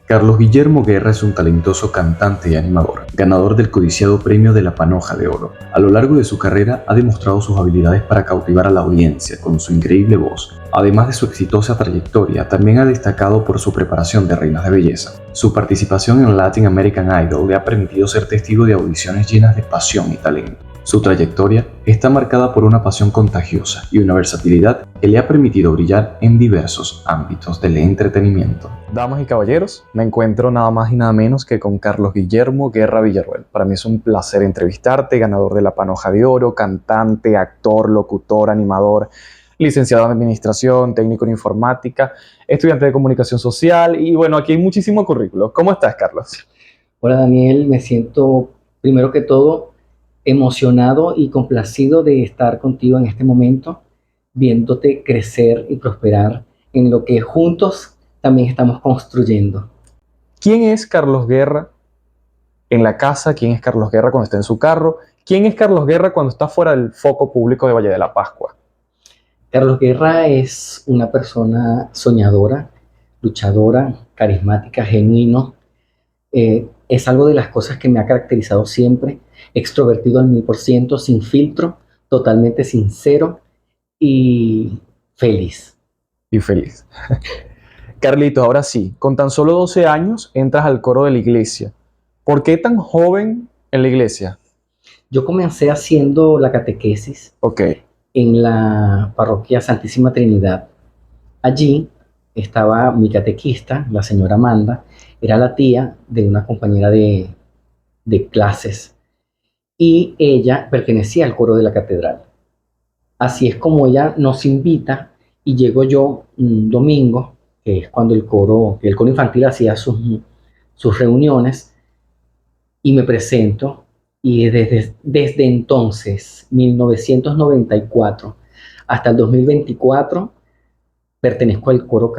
Carlos Guillermo Guerra es un talentoso cantante y animador, ganador del codiciado premio de la Panoja de Oro. A lo largo de su carrera ha demostrado sus habilidades para cautivar a la audiencia con su increíble voz. Además de su exitosa trayectoria, también ha destacado por su preparación de reinas de belleza. Su participación en Latin American Idol le ha permitido ser testigo de audiciones llenas de pasión y talento. Su trayectoria está marcada por una pasión contagiosa y una versatilidad que le ha permitido brillar en diversos ámbitos del entretenimiento. Damas y caballeros, me encuentro nada más y nada menos que con Carlos Guillermo Guerra Villarroel. Para mí es un placer entrevistarte, ganador de la Panoja de Oro, cantante, actor, locutor, animador, licenciado en Administración, técnico en Informática, estudiante de Comunicación Social y bueno, aquí hay muchísimo currículo. ¿Cómo estás, Carlos? Hola Daniel, me siento primero que todo emocionado y complacido de estar contigo en este momento, viéndote crecer y prosperar en lo que juntos también estamos construyendo. ¿Quién es Carlos Guerra en la casa? ¿Quién es Carlos Guerra cuando está en su carro? ¿Quién es Carlos Guerra cuando está fuera del foco público de Valle de la Pascua? Carlos Guerra es una persona soñadora, luchadora, carismática, genuino. Es algo de las cosas que me ha caracterizado siempre, extrovertido al 1000%, sin filtro, totalmente sincero y feliz. Y feliz. Carlitos, ahora sí, con tan solo 12 años entras al coro de la iglesia. ¿Por qué tan joven en la iglesia? Yo comencé haciendo la catequesis Ok. en la parroquia Santísima Trinidad. Allí estaba mi catequista, la señora Amanda, era la tía de una compañera de clases y ella pertenecía al coro de la catedral. Así es como ella nos invita y llego yo un domingo, que es cuando el coro infantil hacía sus reuniones, y me presento. Y desde entonces, 1994, hasta el 2024, pertenezco al coro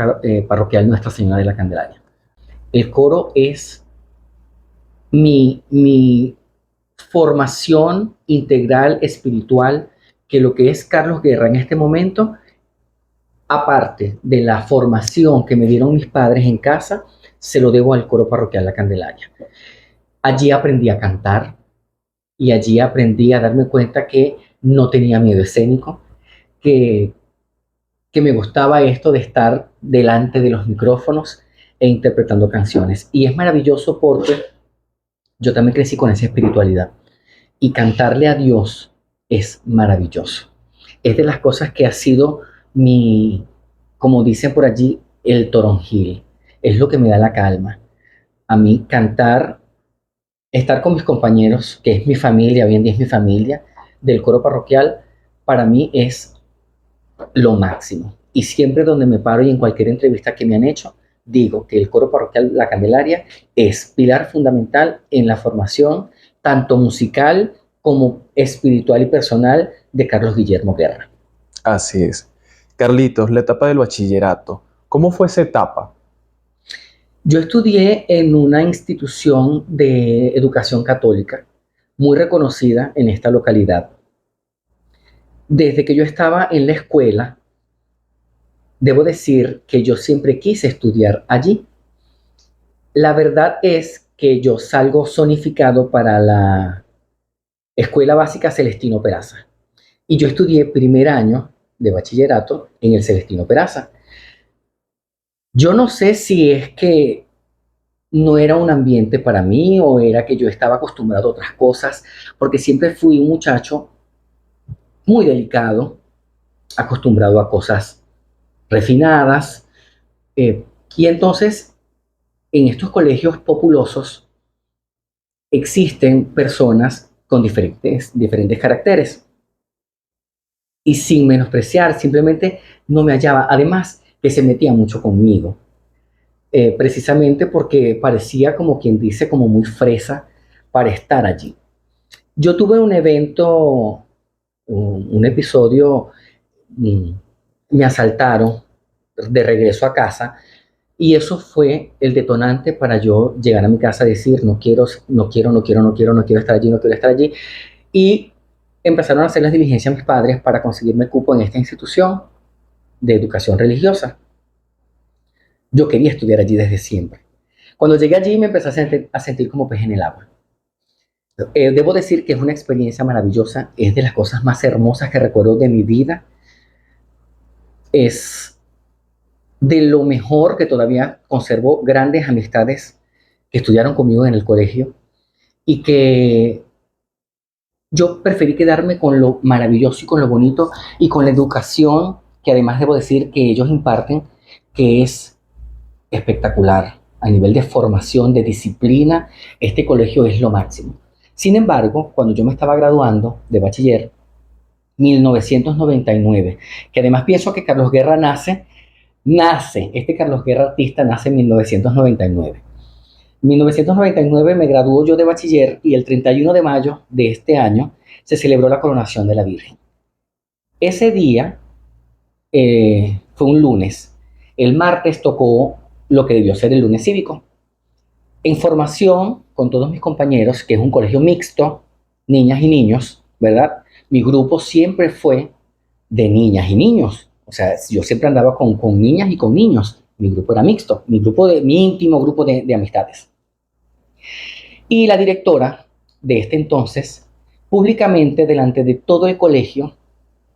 parroquial Nuestra Señora de la Candelaria. El coro es mi formación integral espiritual, que lo que es Carlos Guerra en este momento, aparte de la formación que me dieron mis padres en casa, se lo debo al coro parroquial La Candelaria. Allí aprendí a cantar y allí aprendí a darme cuenta que no tenía miedo escénico, que me gustaba esto de estar delante de los micrófonos e interpretando canciones. Y es maravilloso porque yo también crecí con esa espiritualidad. Y cantarle a Dios es maravilloso. Es de las cosas que ha sido como dicen por allí, el toronjil. Es lo que me da la calma. A mí cantar, estar con mis compañeros, que es mi familia, hoy en día es mi familia, del coro parroquial, para mí es lo máximo. Y siempre donde me paro y en cualquier entrevista que me han hecho, digo que el coro parroquial La Candelaria es pilar fundamental en la formación, tanto musical como espiritual y personal, de Carlos Guillermo Guerra. Así es. Carlitos, la etapa del bachillerato. ¿Cómo fue esa etapa? Yo estudié en una institución de educación católica muy reconocida en esta localidad. Desde que yo estaba en la escuela, debo decir que yo siempre quise estudiar allí. La verdad es que yo salgo zonificado para la Escuela Básica Celestino Peraza. Y yo estudié primer año de bachillerato en el Celestino Peraza. Yo no sé si es que no era un ambiente para mí o era que yo estaba acostumbrado a otras cosas, porque siempre fui un muchacho muy delicado, acostumbrado a cosas refinadas. Y entonces, en estos colegios populosos existen personas con diferentes caracteres. Y sin menospreciar, simplemente no me hallaba. Además, que se metía mucho conmigo. Precisamente porque parecía, como quien dice, como muy fresa para estar allí. Yo tuve un evento, un episodio, me asaltaron de regreso a casa y eso fue el detonante para yo llegar a mi casa y decir, no quiero estar allí, no quiero estar allí. Y empezaron a hacer las diligencias mis padres para conseguirme cupo en esta institución de educación religiosa. Yo quería estudiar allí desde siempre. Cuando llegué allí me empecé a sentir como pez en el agua. Debo decir que es una experiencia maravillosa, es de las cosas más hermosas que recuerdo de mi vida, es de lo mejor que todavía conservo grandes amistades que estudiaron conmigo en el colegio y que yo preferí quedarme con lo maravilloso y con lo bonito y con la educación que además debo decir que ellos imparten, que es espectacular. A nivel de formación, de disciplina, este colegio es lo máximo. Sin embargo, cuando yo me estaba graduando de bachiller, 1999, que además pienso que Carlos Guerra este Carlos Guerra artista nace en 1999. En 1999 me graduó yo de bachiller y el 31 de mayo de este año se celebró la coronación de la Virgen. Ese día fue un lunes. El martes tocó lo que debió ser el lunes cívico. En formación con todos mis compañeros, que es un colegio mixto, niñas y niños, ¿verdad? Mi grupo siempre fue de niñas y niños. O sea, yo siempre andaba con niñas y con niños. Mi grupo era mixto, mi íntimo grupo de amistades. Y la directora de este entonces, públicamente delante de todo el colegio,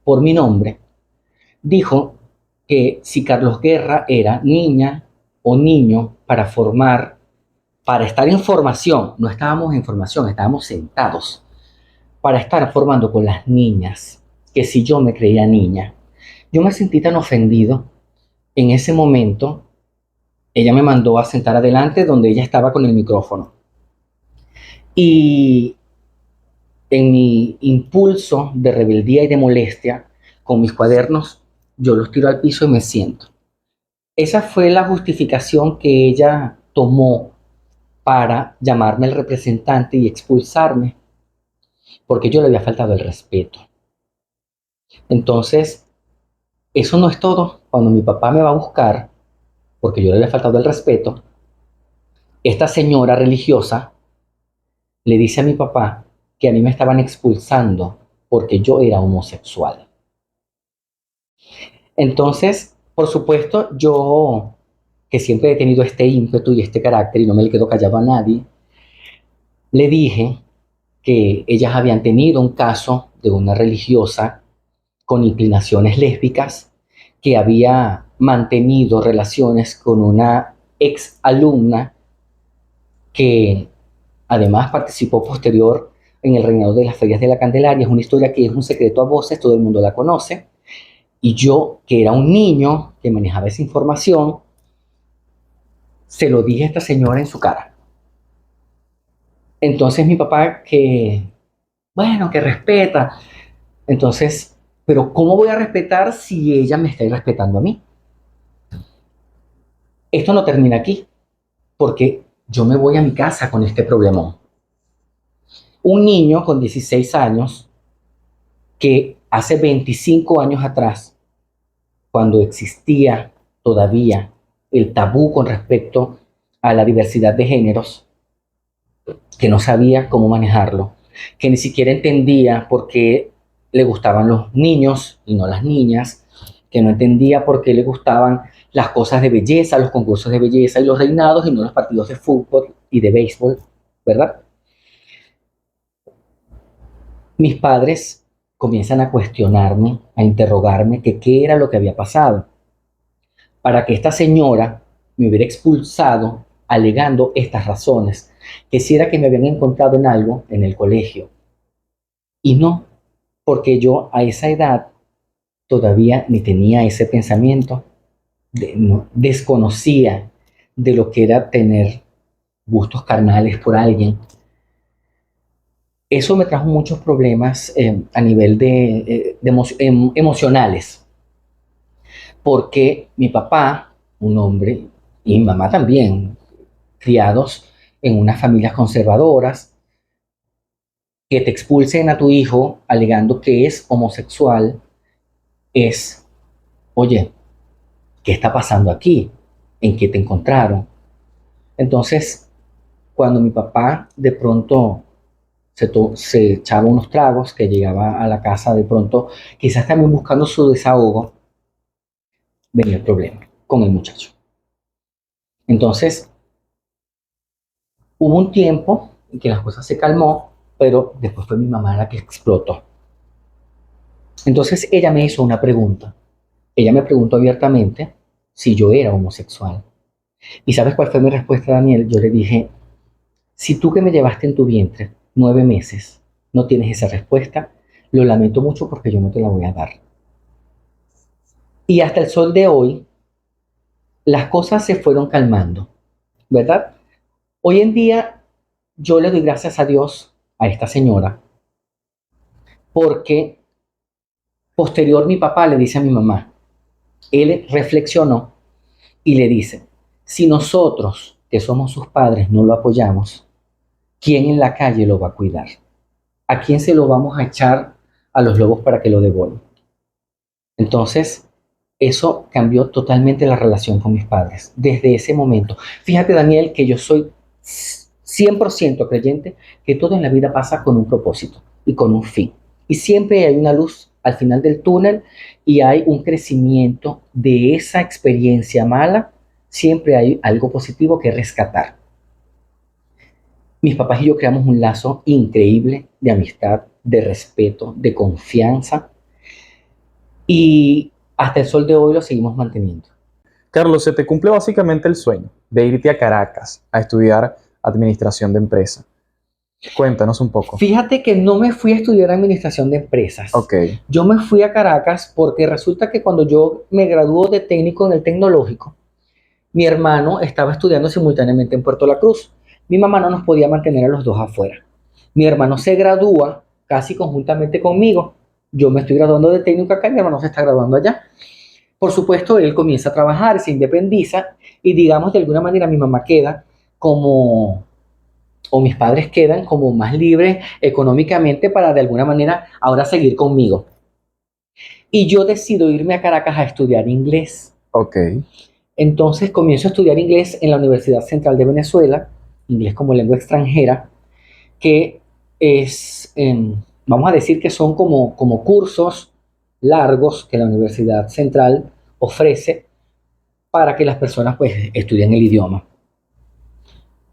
por mi nombre, dijo que si Carlos Guerra era niña o niño para estar en formación, no estábamos en formación, estábamos sentados, para estar formando con las niñas, que si yo me creía niña. Yo me sentí tan ofendido. En ese momento, ella me mandó a sentar adelante donde ella estaba con el micrófono. Y en mi impulso de rebeldía y de molestia, con mis cuadernos, yo los tiro al piso y me siento. Esa fue la justificación que ella tomó para llamarme el representante y expulsarme, porque yo le había faltado el respeto. Entonces, eso no es todo. Cuando mi papá me va a buscar, porque yo le había faltado el respeto, esta señora religiosa le dice a mi papá que a mí me estaban expulsando porque yo era homosexual. Entonces, por supuesto, yo, que siempre he tenido este ímpetu y este carácter y no me le quedo callado a nadie, le dije que ellas habían tenido un caso de una religiosa con inclinaciones lésbicas que había mantenido relaciones con una ex alumna que además participó posterior en el reinado de las ferias de la Candelaria. Es una historia que es un secreto a voces, todo el mundo la conoce. Y yo, que era un niño que manejaba esa información, se lo dije a esta señora en su cara. Entonces mi papá, bueno, que respeta. Entonces, pero ¿cómo voy a respetar si ella me está respetando a mí? Esto no termina aquí, porque yo me voy a mi casa con este problemón. Un niño con 16 años que hace 25 años atrás, cuando existía todavía el tabú con respecto a la diversidad de géneros, que no sabía cómo manejarlo, que ni siquiera entendía por qué le gustaban los niños y no las niñas, que no entendía por qué le gustaban las cosas de belleza, los concursos de belleza y los reinados y no los partidos de fútbol y de béisbol, ¿verdad? Mis padres comienzan a cuestionarme, a interrogarme que qué era lo que había pasado, para que esta señora me hubiera expulsado alegando estas razones, que si era que me habían encontrado en algo en el colegio. Y no, porque yo a esa edad todavía ni tenía ese pensamiento, no, desconocía de lo que era tener gustos carnales por alguien. Eso me trajo muchos problemas a nivel emocionales, porque mi papá, un hombre, y mi mamá también, criados en unas familias conservadoras, que te expulsen a tu hijo alegando que es homosexual, es, oye, ¿qué está pasando aquí? ¿En qué te encontraron? Entonces, cuando mi papá de pronto se echaba unos tragos, que llegaba a la casa de pronto, quizás también buscando su desahogo, venía el problema con el muchacho. Entonces, Hubo un tiempo en que las cosas se calmó, pero después fue mi mamá la que explotó. Entonces ella me hizo una pregunta. Ella me preguntó abiertamente si yo era homosexual. ¿Y sabes cuál fue mi respuesta, Daniel? Yo le dije, si tú que me llevaste en tu vientre 9 meses no tienes esa respuesta, lo lamento mucho porque yo no te la voy a dar. Y hasta el sol de hoy, las cosas se fueron calmando, ¿verdad? Hoy en día yo le doy gracias a Dios a esta señora porque posterior mi papá le dice a mi mamá, él reflexionó y le dice, si nosotros que somos sus padres no lo apoyamos, ¿quién en la calle lo va a cuidar? ¿A quién se lo vamos a echar a los lobos para que lo devuelvan? Entonces, eso cambió totalmente la relación con mis padres desde ese momento. Fíjate, Daniel, que yo soy 100% creyente que todo en la vida pasa con un propósito y con un fin. Y siempre hay una luz al final del túnel y hay un crecimiento de esa experiencia mala. Siempre hay algo positivo que rescatar. Mis papás y yo creamos un lazo increíble de amistad, de respeto, de confianza y hasta el sol de hoy lo seguimos manteniendo. Carlos, se te cumple básicamente el sueño de irte a Caracas a estudiar administración de empresa. Cuéntanos un poco. Fíjate que no me fui a estudiar administración de empresas. Ok, Yo me fui a Caracas porque resulta que cuando yo me graduó de técnico en el tecnológico, mi hermano estaba estudiando simultáneamente en Puerto La Cruz. Mi mamá no nos podía mantener a los dos afuera. Mi hermano se gradúa casi conjuntamente conmigo. Yo me estoy graduando de técnico acá y mi hermano se está graduando allá. Por supuesto, él comienza a trabajar, se independiza y digamos de alguna manera mi mamá queda como, o mis padres quedan como más libres económicamente para de alguna manera ahora seguir conmigo. Y yo decido irme a Caracas a estudiar inglés. ok. Entonces comienzo a estudiar inglés en la Universidad Central de Venezuela, inglés como lengua extranjera, que es, vamos a decir que son como cursos largos que la Universidad Central ofrece para que las personas pues estudien el idioma.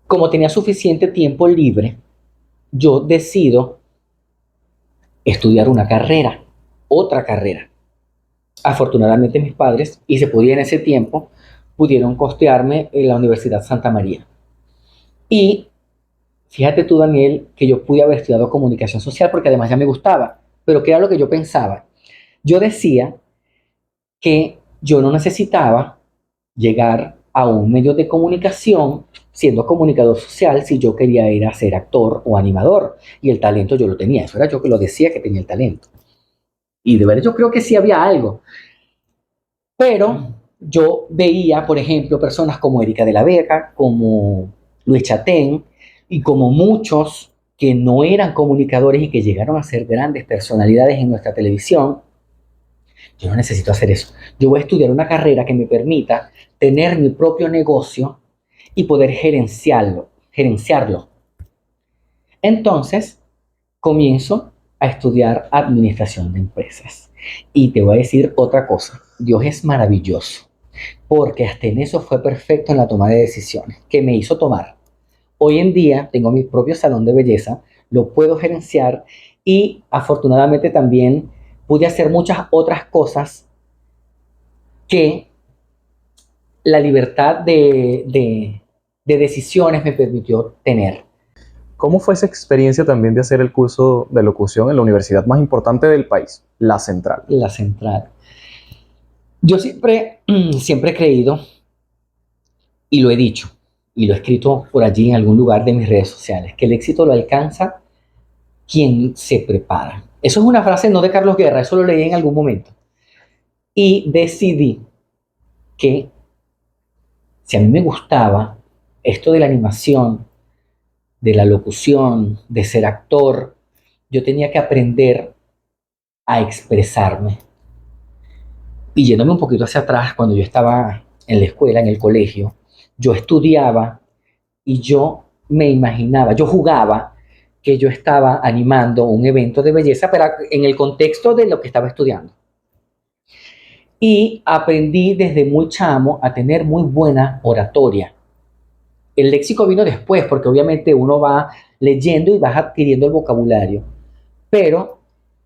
Como tenía suficiente tiempo libre, yo decido estudiar una carrera, otra carrera. Afortunadamente mis padres, y se podía en ese tiempo, pudieron costearme en la Universidad Santa María. Y fíjate tú, Daniel, que yo pude haber estudiado comunicación social porque además ya me gustaba. Pero ¿qué era lo que yo pensaba? Yo decía que yo no necesitaba llegar a un medio de comunicación siendo comunicador social si yo quería ir a ser actor o animador. Y el talento yo lo tenía. Eso era yo que lo decía que tenía el talento. Y de verdad yo creo que sí había algo. Pero yo veía, por ejemplo, personas como Erika de la Vega, como Luis Chatén y como muchos que no eran comunicadores y que llegaron a ser grandes personalidades en nuestra televisión. Yo no necesito hacer eso. Yo voy a estudiar una carrera que me permita tener mi propio negocio y poder gerenciarlo. Entonces, comienzo a estudiar administración de empresas. Y te voy a decir otra cosa. Dios es maravilloso, porque hasta en eso fue perfecto en la toma de decisiones, que me hizo tomar. Hoy en día tengo mi propio salón de belleza, lo puedo gerenciar y afortunadamente también pude hacer muchas otras cosas que la libertad de decisiones me permitió tener. ¿Cómo fue esa experiencia también de hacer el curso de locución en la universidad más importante del país, la Central? La central. Yo siempre he creído, y lo he dicho, y lo he escrito por allí en algún lugar de mis redes sociales, que el éxito lo alcanza quien se prepara. Eso es una frase no de Carlos Guerra, eso lo leí en algún momento. Y decidí que si a mí me gustaba esto de la animación, de la locución, de ser actor, yo tenía que aprender a expresarme. Y yéndome un poquito hacia atrás, cuando yo estaba en la escuela, en el colegio, yo estudiaba y yo me imaginaba, yo jugaba que yo estaba animando un evento de belleza, pero en el contexto de lo que estaba estudiando. Y aprendí desde muy chamo a tener muy buena oratoria. El léxico vino después, porque obviamente uno va leyendo y vas adquiriendo el vocabulario. Pero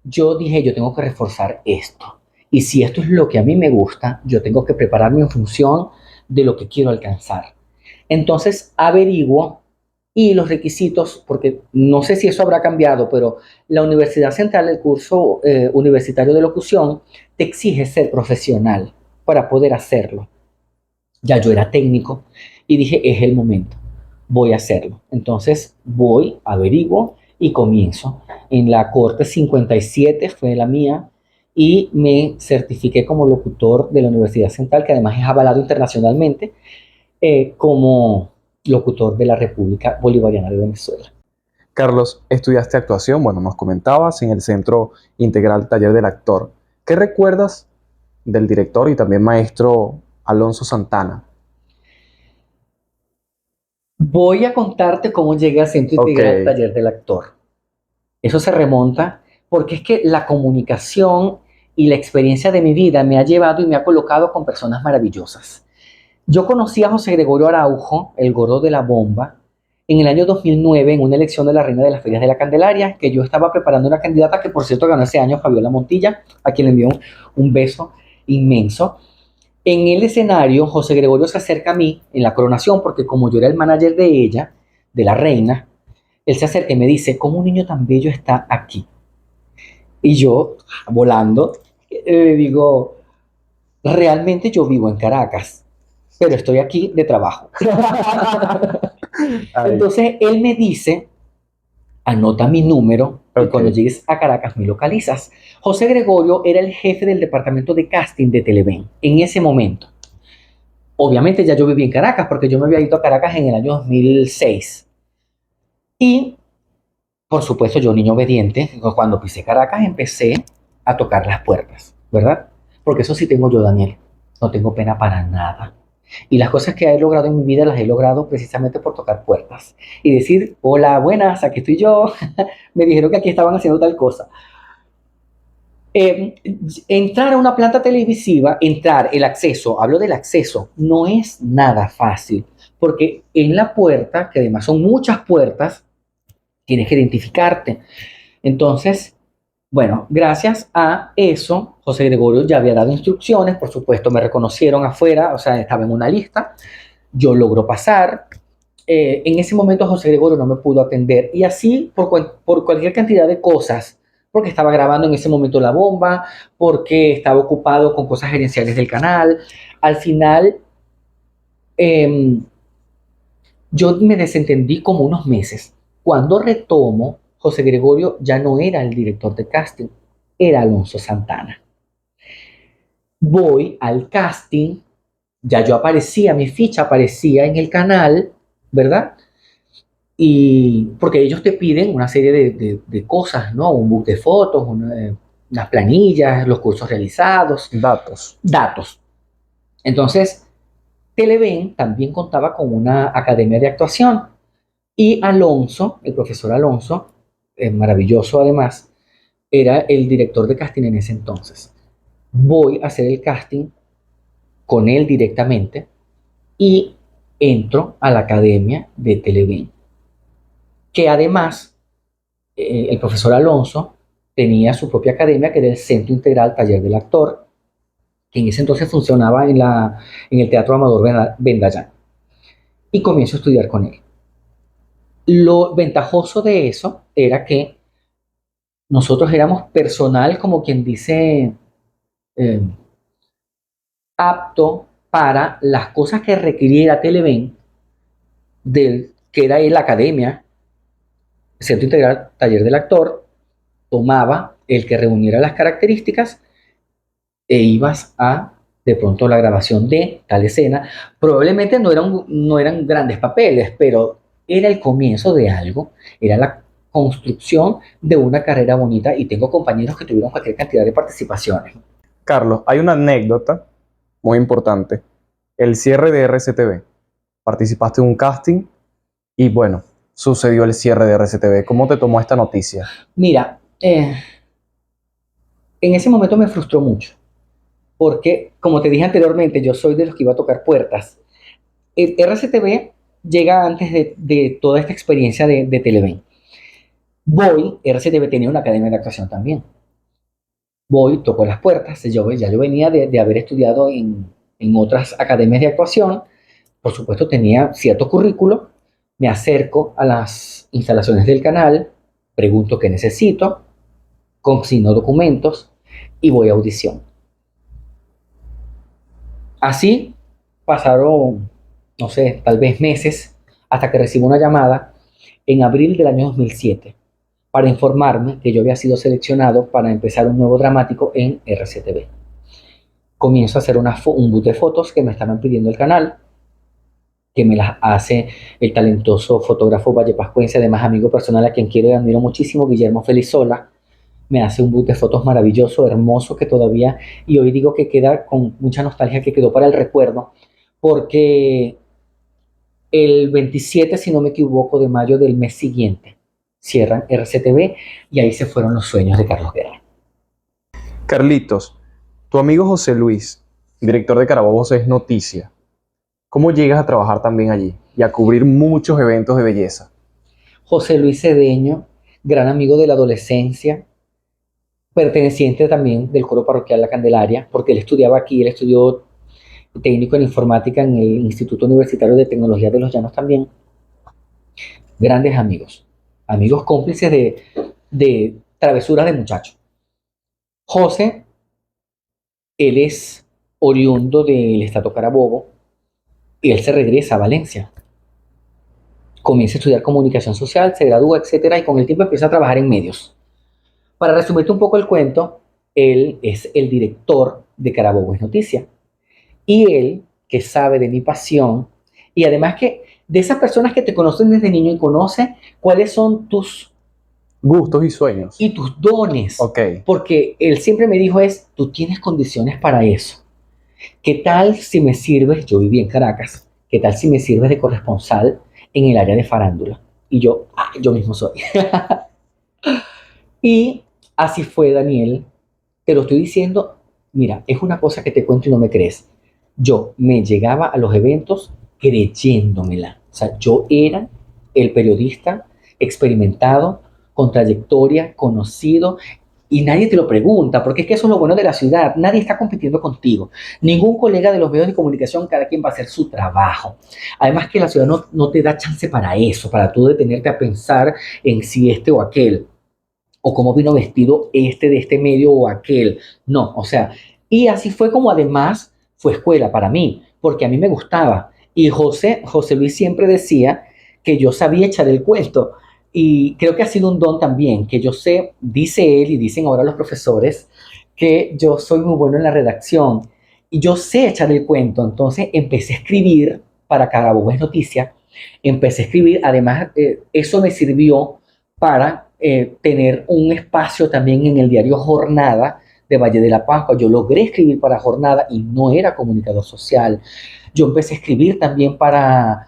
yo dije, yo tengo que reforzar esto. Y si esto es lo que a mí me gusta, yo tengo que prepararme en función de lo que quiero alcanzar. Entonces averiguo y los requisitos, porque no sé si eso habrá cambiado, pero la Universidad Central, el curso universitario de locución, te exige ser profesional para poder hacerlo. Ya yo era técnico y dije, es el momento, voy a hacerlo. Entonces voy, averiguo y comienzo. En la Corte 57 fue la mía y me certifiqué como locutor de la Universidad Central, que además es avalado internacionalmente como locutor de la República Bolivariana de Venezuela. Carlos, estudiaste actuación, bueno, nos comentabas en el Centro Integral Taller del Actor. ¿Qué recuerdas del director y también maestro Alonso Santana? Voy a contarte cómo llegué al Centro Ok, Integral Taller del Actor. Eso se remonta porque es que la comunicación y la experiencia de mi vida me ha llevado y me ha colocado con personas maravillosas. Yo conocí a José Gregorio Araujo, el gordo de la bomba, en el año 2009 en una elección de la Reina de las Ferias de la Candelaria, que yo estaba preparando una candidata que por cierto ganó ese año, Fabiola Montilla, a quien le envió un beso inmenso. En el escenario, José Gregorio se acerca a mí en la coronación, porque como yo era el manager de ella, de la reina, él se acerca y me dice, ¿cómo un niño tan bello está aquí? Y yo, volando, le digo, realmente yo vivo en Caracas, pero estoy aquí de trabajo. ay, Entonces él me dice, anota mi número y ok, cuando llegues a Caracas me localizas. José Gregorio era el jefe del departamento de casting de Televen en ese momento. Obviamente ya yo viví en Caracas porque yo me había ido a Caracas en el año 2006. Y por supuesto yo, niño obediente, cuando pisé Caracas empecé a tocar las puertas, ¿verdad? Porque eso sí tengo yo, Daniel. No tengo pena para nada. Y las cosas que he logrado en mi vida las he logrado precisamente por tocar puertas y decir, hola, buenas, aquí estoy yo. Me dijeron que aquí estaban haciendo tal cosa. Eh, Entrar a una planta televisiva, entrar, el acceso, hablo del acceso, no es nada fácil, porque en la puerta, que además son muchas puertas, tienes que identificarte. Entonces, bueno, gracias a eso, José Gregorio ya había dado instrucciones, por supuesto, me reconocieron afuera, o sea, estaba en una lista, yo logro pasar. En ese momento José Gregorio no me pudo atender y así por cualquier cantidad de cosas, porque estaba grabando en ese momento La Bomba, porque estaba ocupado con cosas gerenciales del canal. Al final, eh, yo me desentendí como unos meses. Cuando retomo, José Gregorio ya no era el director de casting, era Alonso Santana. Voy al casting, ya yo aparecía, mi ficha aparecía en el canal, ¿verdad? Y porque ellos te piden una serie de cosas, ¿no? Un book de fotos, unas planillas, los cursos realizados, datos. datos. Entonces, Televen también contaba con una academia de actuación y Alonso, el profesor Alonso, maravilloso además, era el director de casting en ese entonces. Voy a hacer el casting con él directamente y entro a la academia de Televen, que además el profesor Alonso tenía su propia academia, que era el Centro Integral Taller del Actor, que en ese entonces funcionaba en el Teatro Amador Vendallán. Y comienzo a estudiar con él. Lo ventajoso de eso era que nosotros éramos personal, como quien dice, eh, apto para las cosas que requiriera Televen, que era la academia, Centro Integral Taller del Actor, tomaba el que reuniera las características e ibas a de pronto la grabación de tal escena. Probablemente no eran grandes papeles, pero era el comienzo de algo, era la construcción de una carrera bonita y tengo compañeros que tuvieron cualquier cantidad de participaciones. Carlos, hay una anécdota muy importante. El cierre de RCTV. Participaste en un casting y bueno, sucedió el cierre de RCTV. ¿Cómo te tomó esta noticia? Mira, en ese momento me frustró mucho, porque como te dije anteriormente, yo soy de los que iba a tocar puertas. El RCTV llega antes de toda esta experiencia de Televen. RCTV tenía una academia de actuación también. Toco las puertas, ya yo venía de haber estudiado en otras academias de actuación, por supuesto tenía cierto currículo, me acerco a las instalaciones del canal, pregunto qué necesito, consigno documentos y voy a audición. Así pasaron, no sé, tal vez meses, hasta que recibo una llamada en abril del año 2007 para informarme que yo había sido seleccionado para empezar un nuevo dramático en RCTV. Comienzo a hacer un boot de fotos que me estaban pidiendo el canal, que me las hace el talentoso fotógrafo vallepascuense, además amigo personal a quien quiero y admiro muchísimo, Guillermo Felizola. Me hace un boot de fotos maravilloso, hermoso, que todavía, y hoy digo que queda con mucha nostalgia, que quedó para el recuerdo, porque el 27, si no me equivoco, de mayo del mes siguiente, cierran RCTV y ahí se fueron los sueños de Carlos Guerra. Carlitos, tu amigo José Luis, director de Carabobo es noticia. ¿Cómo llegas a trabajar también allí y a cubrir muchos eventos de belleza? José Luis Cedeño, gran amigo de la adolescencia, perteneciente también del coro parroquial La Candelaria, porque él estudiaba aquí, él estudió técnico en informática en el Instituto Universitario de Tecnología de los Llanos también. Grandes amigos, amigos cómplices de travesuras de muchacho. José, él es oriundo del estado Carabobo y él se regresa a Valencia. Comienza a estudiar comunicación social, se gradúa, etcétera, y con el tiempo empieza a trabajar en medios. Para resumirte un poco el cuento, él es el director de Carabobo es Noticia. Y él, que sabe de mi pasión, y además que de esas personas que te conocen desde niño y conoce cuáles son tus gustos y tus dones. Ok. Porque él siempre me dijo tú tienes condiciones para eso. ¿Qué tal si me sirves? Yo viví en Caracas. ¿Qué tal si me sirves de corresponsal en el área de farándula? Y yo mismo soy. Y así fue, Daniel. Te lo estoy diciendo. Mira, es una cosa que te cuento y no me crees. Yo me llegaba a los eventos creyéndomela. O sea, yo era el periodista experimentado, con trayectoria, conocido, y nadie te lo pregunta, porque es que eso es lo bueno de la ciudad. Nadie está compitiendo contigo. Ningún colega de los medios de comunicación, cada quien va a hacer su trabajo. Además que la ciudad no te da chance para eso, para tú detenerte a pensar en si este o aquel, o cómo vino vestido de este medio o aquel. No, o sea, y así fue como además fue escuela para mí, porque a mí me gustaba. Y José Luis siempre decía que yo sabía echar el cuento. Y creo que ha sido un don también, que yo sé, dice él y dicen ahora los profesores, que yo soy muy bueno en la redacción y yo sé echar el cuento. Entonces empecé a escribir para Carabobo es Noticia, empecé a escribir, además eso me sirvió para tener un espacio también en el diario Jornada de Valle de la Pascua. Yo logré escribir para Jornada y no era comunicador social. Yo empecé a escribir también para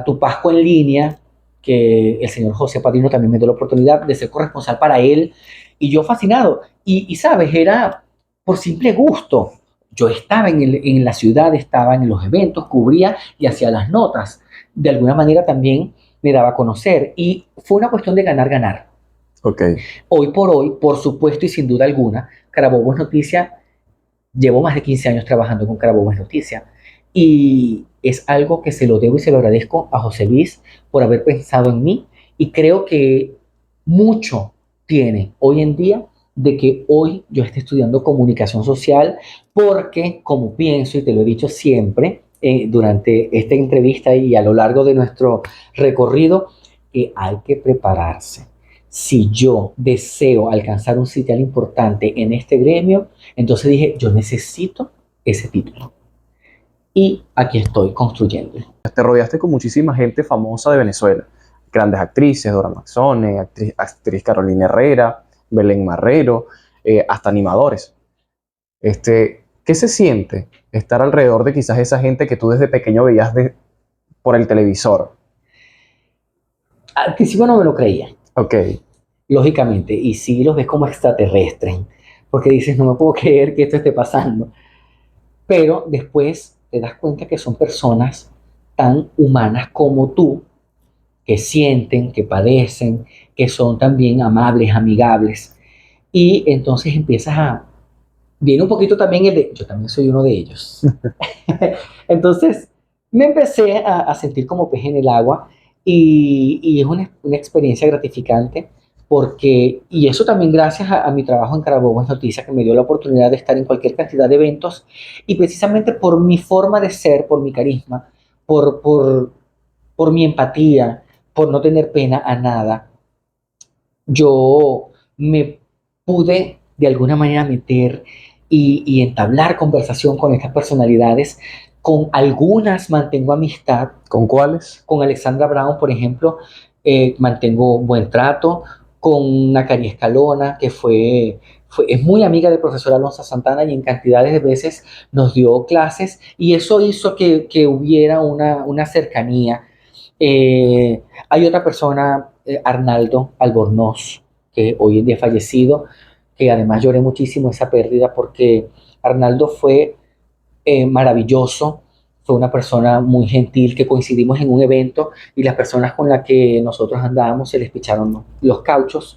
Tu Pascua en Línea, que el señor José Padrino también me dio la oportunidad de ser corresponsal para él, y yo fascinado. Y sabes, era por simple gusto. Yo estaba en la ciudad, estaba en los eventos, cubría y hacía las notas. De alguna manera también me daba a conocer, y fue una cuestión de ganar, ganar. Okay. Hoy por hoy, por supuesto y sin duda alguna, Carabobo es Noticia. Llevo más de 15 años trabajando con Carabobo es Noticia. Y es algo que se lo debo y se lo agradezco a José Luis por haber pensado en mí. Y creo que mucho tiene hoy en día de que hoy yo esté estudiando comunicación social, porque como pienso y te lo he dicho siempre durante esta entrevista y a lo largo de nuestro recorrido, hay que prepararse. Si yo deseo alcanzar un sitial importante en este gremio, entonces dije, yo necesito ese título. Y aquí estoy construyendo. Te rodeaste con muchísima gente famosa de Venezuela. Grandes actrices, Dora Maxone, actriz Carolina Herrera, Belén Marrero, hasta animadores. ¿Qué se siente estar alrededor de quizás esa gente que tú desde pequeño veías por el televisor? Al principio no me lo creía. Ok. Lógicamente. Y sí los ves como extraterrestres. Porque dices, no me puedo creer que esto esté pasando. Pero después te das cuenta que son personas tan humanas como tú, que sienten, que padecen, que son también amables, amigables. Y entonces viene un poquito también yo también soy uno de ellos. Entonces me empecé a sentir como pez en el agua y es una experiencia gratificante porque, y eso también gracias a mi trabajo en Carabobo Noticias, que me dio la oportunidad de estar en cualquier cantidad de eventos y precisamente por mi forma de ser, por mi carisma, por, por, por mi empatía, por no tener pena a nada, yo me pude de alguna manera meter y entablar conversación con estas personalidades. Con algunas mantengo amistad. ¿Con cuáles? Con Alexandra Brown, por ejemplo, mantengo buen trato. Con Nacari Escalona, que es muy amiga del profesor Alonso Santana y en cantidades de veces nos dio clases y eso hizo que hubiera una cercanía. Hay otra persona, Arnaldo Albornoz, que hoy en día fallecido, que además lloré muchísimo esa pérdida porque Arnaldo fue maravilloso, fue una persona muy gentil que coincidimos en un evento y las personas con las que nosotros andábamos se les picharon los cauchos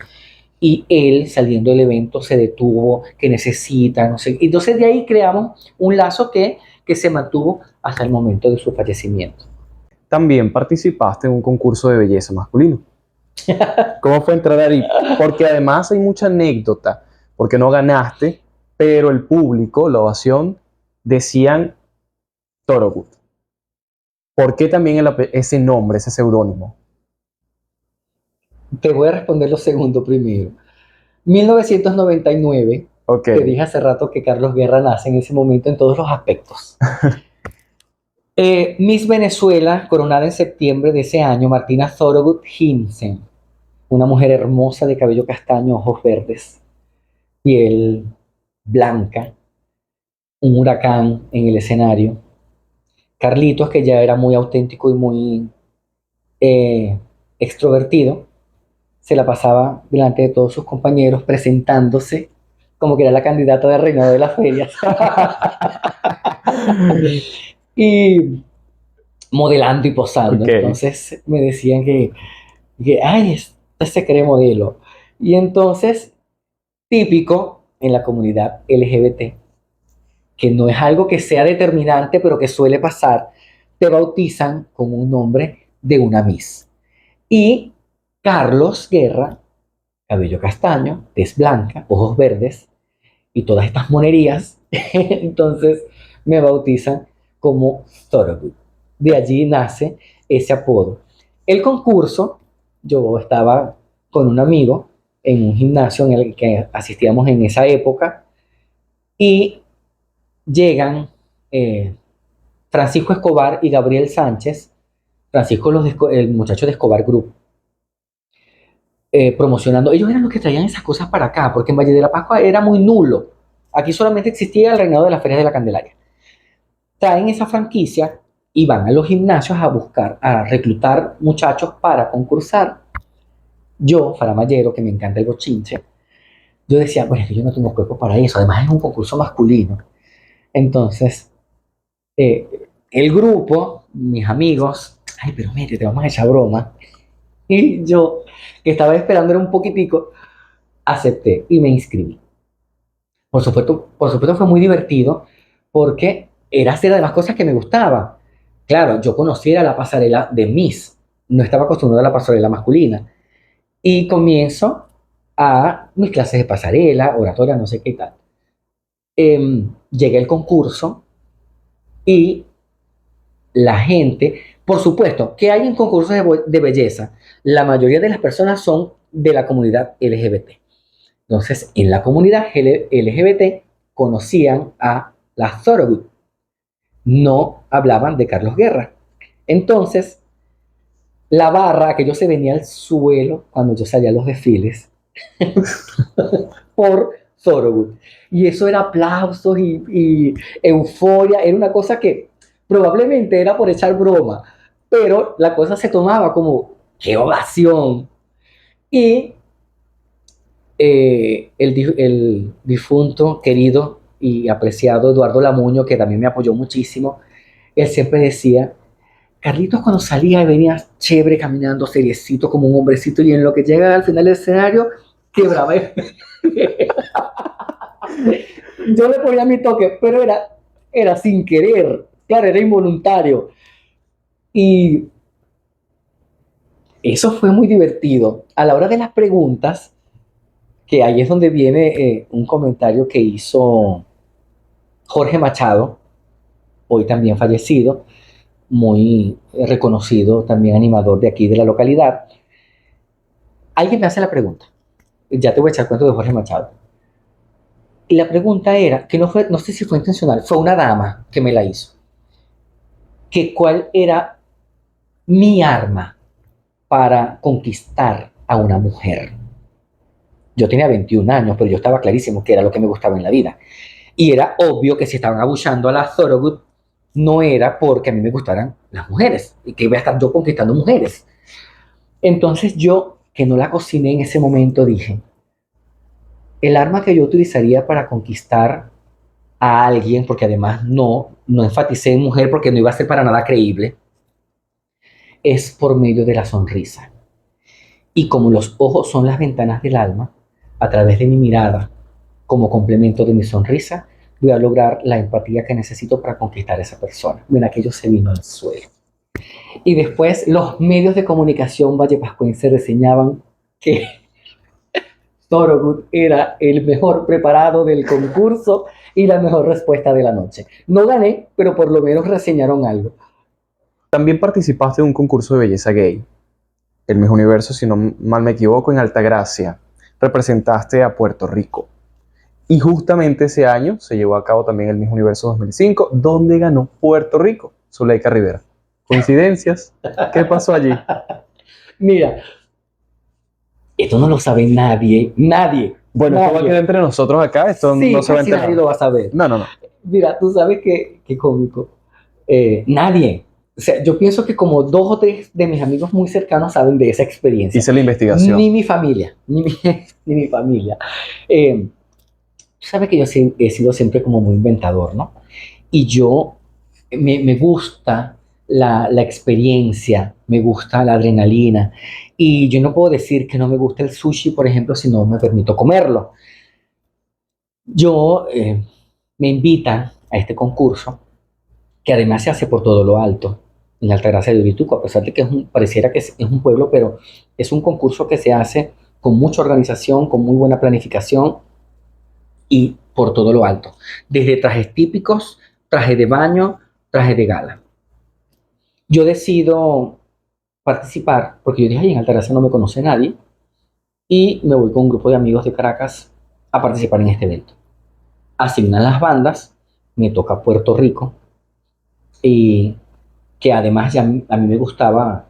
y él saliendo del evento se detuvo, que necesita, no sé. Entonces de ahí creamos un lazo que se mantuvo hasta el momento de su fallecimiento. También participaste en un concurso de belleza masculino. ¿Cómo fue entrar ahí? Porque además hay mucha anécdota, porque no ganaste, pero el público, la ovación, decían Thorogood. ¿Por qué también ese nombre, ese seudónimo? Te voy a responder lo segundo primero. 1999, Ok. te dije hace rato que Carlos Guerra nace en ese momento en todos los aspectos. Miss Venezuela, coronada en septiembre de ese año, Martina Thorogood Hinsen, una mujer hermosa de cabello castaño, ojos verdes, piel blanca, un huracán en el escenario. Carlitos, que ya era muy auténtico y muy eh, extrovertido, se la pasaba delante de todos sus compañeros presentándose como que era la candidata de reinado de las ferias y modelando y posando. Ok. Entonces me decían ay, este se cree modelo. Y entonces, típico en la comunidad LGBT, que no es algo que sea determinante, pero que suele pasar, te bautizan con un nombre de una Miss. Y Carlos Guerra, cabello castaño, tez blanca, ojos verdes y todas estas monerías, entonces me bautizan como Thorogood. De allí nace ese apodo. El concurso, yo estaba con un amigo en un gimnasio en el que asistíamos en esa época y llegan Francisco Escobar y Gabriel Sánchez, Francisco el muchacho de Escobar Group, promocionando. Ellos eran los que traían esas cosas para acá, porque en Valle de la Pascua era muy nulo. Aquí solamente existía el reinado de las ferias de la Candelaria. Traen esa franquicia y van a los gimnasios a buscar, a reclutar muchachos para concursar. Yo, faramallero, que me encanta el bochinche, yo decía, bueno, es que yo no tengo cuerpo para eso, además es un concurso masculino. Entonces, el grupo, mis amigos, ay, pero métete, vamos a echar broma. Y yo, que estaba esperando era un poquitico, acepté y me inscribí. Por supuesto fue muy divertido porque era hacer de las cosas que me gustaba. Claro, yo conocía la pasarela de Miss, no estaba acostumbrado a la pasarela masculina. Y comienzo a mis clases de pasarela, oratoria, no sé qué tal. Llegué al concurso y la gente, por supuesto, que hay en concursos de belleza, la mayoría de las personas son de la comunidad LGBT. Entonces, en la comunidad LGBT conocían a la Thorogood, no hablaban de Carlos Guerra. Entonces, la barra, aquello se venía al suelo cuando yo salía a los desfiles por Thorogood. Y eso era aplausos y euforia, era una cosa que probablemente era por echar broma, pero la cosa se tomaba como, ¡qué ovación! Y el difunto, querido y apreciado Eduardo Lamuño, que también me apoyó muchísimo, él siempre decía, Carlitos cuando salía venía chévere, caminando seriecito como un hombrecito y en lo que llega al final del escenario, quebraba. Yo le ponía mi toque, pero era sin querer, claro, era involuntario. Y eso fue muy divertido. A la hora de las preguntas, que ahí es donde viene un comentario que hizo Jorge Machado, hoy también fallecido, muy reconocido también animador de aquí de la localidad. Alguien me hace la pregunta, ya te voy a echar cuento de Jorge Machado. Y la pregunta era, que no fue, no sé si fue intencional, fue una dama que me la hizo, que cuál era mi arma para conquistar a una mujer. Yo tenía 21 años, pero yo estaba clarísimo que era lo que me gustaba en la vida. Y era obvio que si estaban abuchando a la Thorogood, no era porque a mí me gustaran las mujeres y que iba a estar yo conquistando mujeres. Entonces yo, que no la cociné en ese momento, dije, el arma que yo utilizaría para conquistar a alguien, porque además no enfaticé en mujer porque no iba a ser para nada creíble, es por medio de la sonrisa. Y como los ojos son las ventanas del alma, a través de mi mirada, como complemento de mi sonrisa, voy a lograr la empatía que necesito para conquistar a esa persona. Mira, aquello se vino al suelo. Y después los medios de comunicación vallepascuense reseñaban que Thorogood era el mejor preparado del concurso y la mejor respuesta de la noche. No gané, pero por lo menos reseñaron algo. También participaste en un concurso de belleza gay, el Miss Universo, si no mal me equivoco, en Altagracia. Representaste a Puerto Rico. Y justamente ese año se llevó a cabo también el Miss Universo 2005, donde ganó Puerto Rico, Zuleika Rivera. ¿Coincidencias? ¿Qué pasó allí? Mira, esto no lo sabe nadie, nadie. Bueno, esto va a quedar entre nosotros acá, esto Sí, no se va a casi enterar. nadie lo va a saber. No. Mira, tú sabes qué cómico. Nadie. O sea, yo pienso que como 2 o 3 de mis amigos muy cercanos saben de esa experiencia. Hice la investigación. Ni mi familia, ni mi familia. Tú sabes que yo he sido siempre como muy inventador, ¿no? Y yo me gusta la experiencia, me gusta la adrenalina. Y yo no puedo decir que no me gusta el sushi, por ejemplo, si no me permito comerlo. Yo me invitan a este concurso, que además se hace por todo lo alto, en Altagracia de Urituco, a pesar de que pareciera que es un pueblo, pero es un concurso que se hace con mucha organización, con muy buena planificación y por todo lo alto. Desde trajes típicos, traje de baño, traje de gala. Yo decido participar porque yo dije, ay, en Altagracia no me conoce nadie y me voy con un grupo de amigos de Caracas a participar en este evento. Asignan las bandas, me toca Puerto Rico y que además ya a mí me gustaba,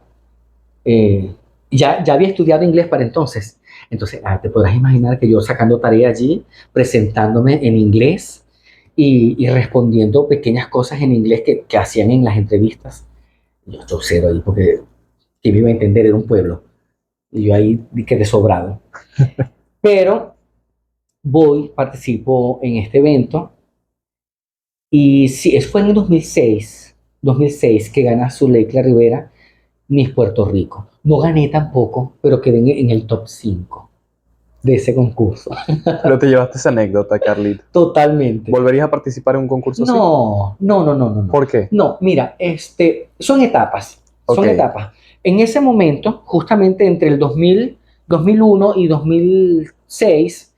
ya había estudiado inglés para entonces. Entonces, te podrás imaginar que yo sacando tarea allí, presentándome en inglés y respondiendo pequeñas cosas en inglés que hacían en las entrevistas. Yo cero ahí, porque que me iba a entender, era un pueblo. Y yo ahí quedé sobrado. Pero participo en este evento. Y sí, fue en el 2006 que gana Zuleika Rivera Miss Puerto Rico. No gané tampoco, pero quedé en el top 5 de ese concurso. Pero te llevaste esa anécdota, Carlito. Totalmente. ¿Volverías a participar en un concurso así? No. ¿Por qué? No, mira, son etapas. Son Ok. etapas. En ese momento, justamente entre el 2001 y 2006,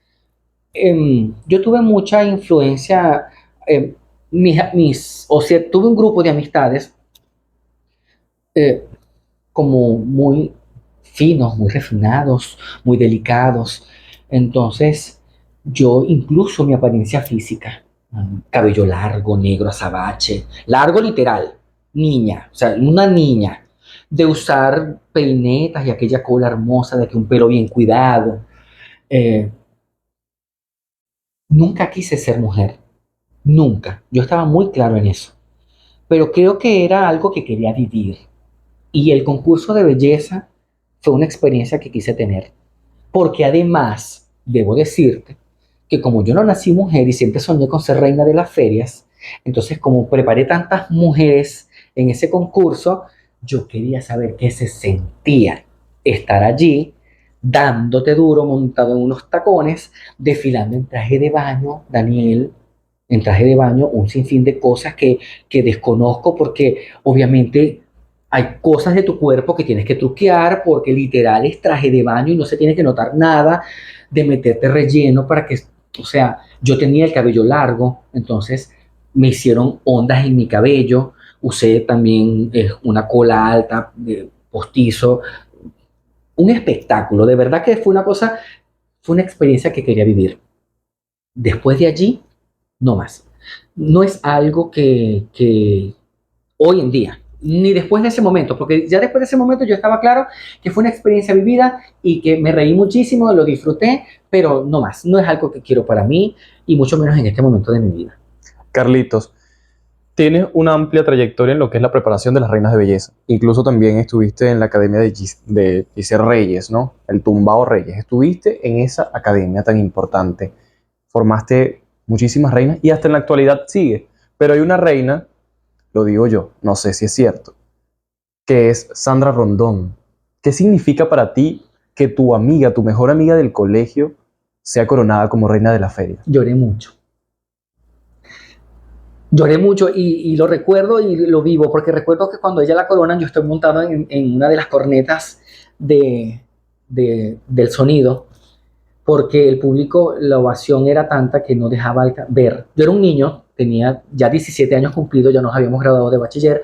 yo tuve mucha influencia. O sea, tuve un grupo de amistades eh, como muy finos, muy refinados, muy delicados. Entonces, yo incluso mi apariencia física, cabello largo, negro, azabache, largo literal, niña, o sea, una niña, de usar peinetas y aquella cola hermosa, de que un pelo bien cuidado. Eh, Nunca quise ser mujer, nunca. Yo estaba muy claro en eso, pero creo que era algo que quería vivir. Y el concurso de belleza fue una experiencia que quise tener. Porque además, debo decirte que como yo no nací mujer y siempre soñé con ser reina de las ferias, entonces como preparé tantas mujeres en ese concurso, Yo quería saber qué se sentía estar allí, dándote duro, montado en unos tacones, desfilando en traje de baño, Daniel, en traje de baño, un sinfín de cosas que desconozco porque obviamente hay cosas de tu cuerpo que tienes que truquear porque literal es traje de baño y no se tiene que notar nada de meterte relleno para que, o sea, yo tenía el cabello largo, entonces me hicieron ondas en mi cabello, usé también una cola alta, postizo, un espectáculo, de verdad que fue una cosa, fue una experiencia que quería vivir. Después de allí, no más. No es algo que hoy en día, ni después de ese momento, porque ya después de ese momento yo estaba claro que fue una experiencia vivida y que me reí muchísimo, lo disfruté, pero no más, no es algo que quiero para mí y mucho menos en este momento de mi vida. Carlitos, tienes una amplia trayectoria en lo que es la preparación de las reinas de belleza. Incluso también estuviste en la academia de Giselle Reyes, ¿no? El Tumbao Reyes. Estuviste en esa academia tan importante. Formaste muchísimas reinas y hasta en la actualidad sigue. Pero hay una reina, lo digo yo, no sé si es cierto, que es Sandra Rondón. ¿Qué significa para ti que tu amiga, tu mejor amiga del colegio, sea coronada como reina de la feria? Lloré mucho. Lloré mucho y lo recuerdo y lo vivo, porque recuerdo que cuando ella la coronan, yo estoy montado en una de las cornetas del sonido, porque el público, la ovación era tanta que no dejaba ver. Yo era un niño, tenía ya 17 años cumplidos, ya nos habíamos graduado de bachiller,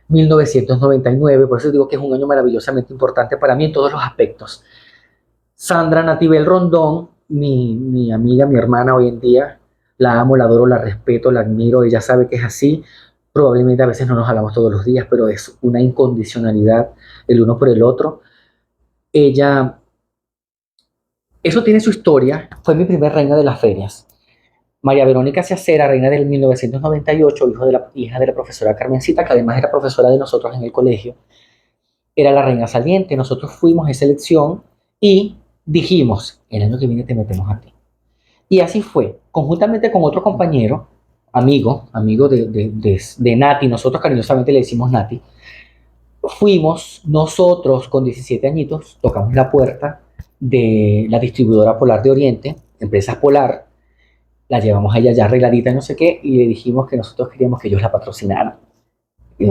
1999, por eso digo que es un año maravillosamente importante para mí en todos los aspectos. Sandra Natibel Rondón, mi amiga, mi hermana hoy en día, la amo, la adoro, la respeto, la admiro, ella sabe que es así. Probablemente a veces no nos hablamos todos los días, pero es una incondicionalidad el uno por el otro. Ella, eso tiene su historia, fue mi primer reina de las ferias. María Verónica Ciacera, reina del 1998, hija de la profesora Carmencita, que además era profesora de nosotros en el colegio, era la reina saliente. Nosotros fuimos a esa elección y dijimos, el año que viene te metemos a ti. Y así fue, conjuntamente con otro compañero, amigo de Nati, nosotros cariñosamente le decimos Nati, fuimos nosotros con 17 añitos, tocamos la puerta de la distribuidora Polar de Oriente, Empresas Polar, la llevamos a ella ya arregladita, no sé qué, y le dijimos que nosotros queríamos que ellos la patrocinaran. Y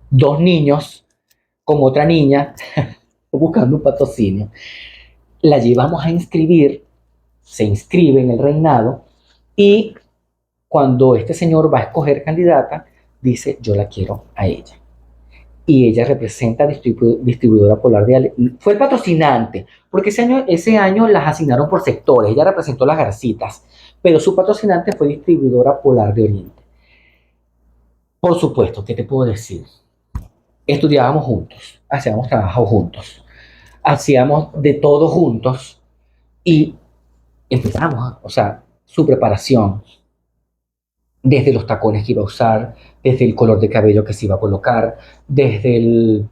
dos niños con otra niña buscando un patrocinio. La llevamos a inscribir, se inscribe en el reinado y cuando este señor va a escoger candidata, dice, yo la quiero a ella. Y ella representa distribuidora polar fue el patrocinante, porque ese año las asignaron por sectores, ella representó las garcitas, pero su patrocinante fue distribuidora polar de Oriente. Por supuesto, ¿qué te puedo decir? Estudiábamos juntos, hacíamos trabajo juntos, hacíamos de todo juntos y empezamos, o sea, su preparación, desde los tacones que iba a usar, desde el color de cabello que se iba a colocar, desde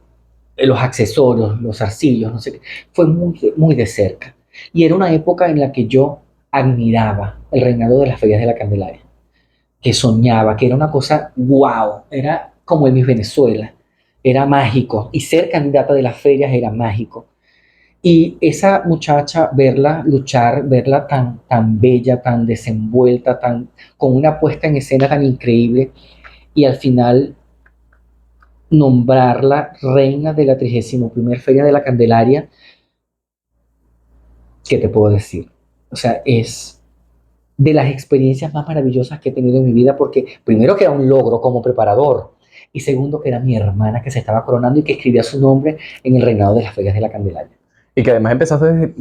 los accesorios, los arcillos, no sé qué, fue muy, muy de cerca. Y era una época en la que yo admiraba el reinado de las ferias de la Candelaria, que soñaba, que era una cosa wow, era como el Miss Venezuela, era mágico, y ser candidata de las ferias era mágico. Y esa muchacha, verla luchar, verla tan bella, tan desenvuelta, con una puesta en escena tan increíble, y al final nombrarla reina de la 31ª Feria de la Candelaria, ¿qué te puedo decir? O sea, es de las experiencias más maravillosas que he tenido en mi vida, porque primero que era un logro como preparador, y segundo que era mi hermana que se estaba coronando y que escribía su nombre en el reinado de las ferias de la Candelaria. Y que además empezaste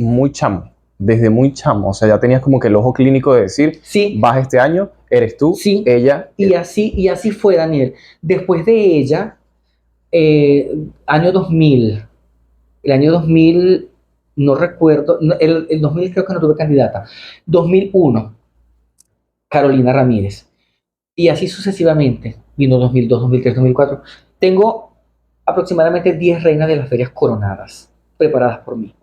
desde muy chamo, o sea, ya tenías como que el ojo clínico de decir, Sí, vas este año, eres tú, sí, ella. y así fue, Daniel. Después de ella, año 2000, el año 2000, no recuerdo, el 2000 creo que no tuve candidata, 2001, Carolina Ramírez, y así sucesivamente, vino 2002, 2003, 2004. Tengo aproximadamente 10 reinas de las ferias coronadas, preparadas por mí,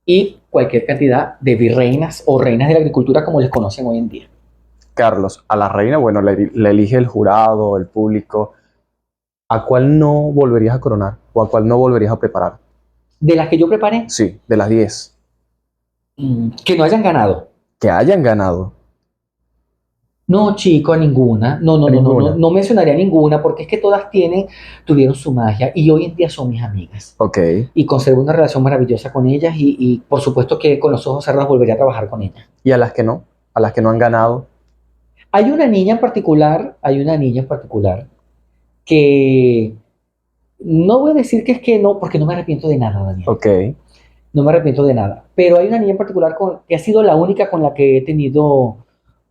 y cualquier cantidad de virreinas o reinas de la agricultura como les conocen hoy en día. Carlos, a la reina, bueno, la elige el jurado, el público, ¿A cuál no volverías a coronar? ¿O a cuál no volverías a preparar? De las que yo preparé, Sí, de las 10. que no hayan ganado. Que hayan ganado. No, chico, ninguna. No, no, A no, no, no, ninguna. no mencionaría ninguna porque es que todas tuvieron su magia y hoy en día son mis amigas. Ok. Y conservo una relación maravillosa con ellas y por supuesto que con los ojos cerrados volvería a trabajar con ellas. ¿Y a las que no? A las que no han ganado. Hay una niña en particular que no voy a decir que es que no, porque no me arrepiento de nada, Daniel. Ok. No me arrepiento de nada. Pero hay una niña en particular que ha sido la única con la que he tenido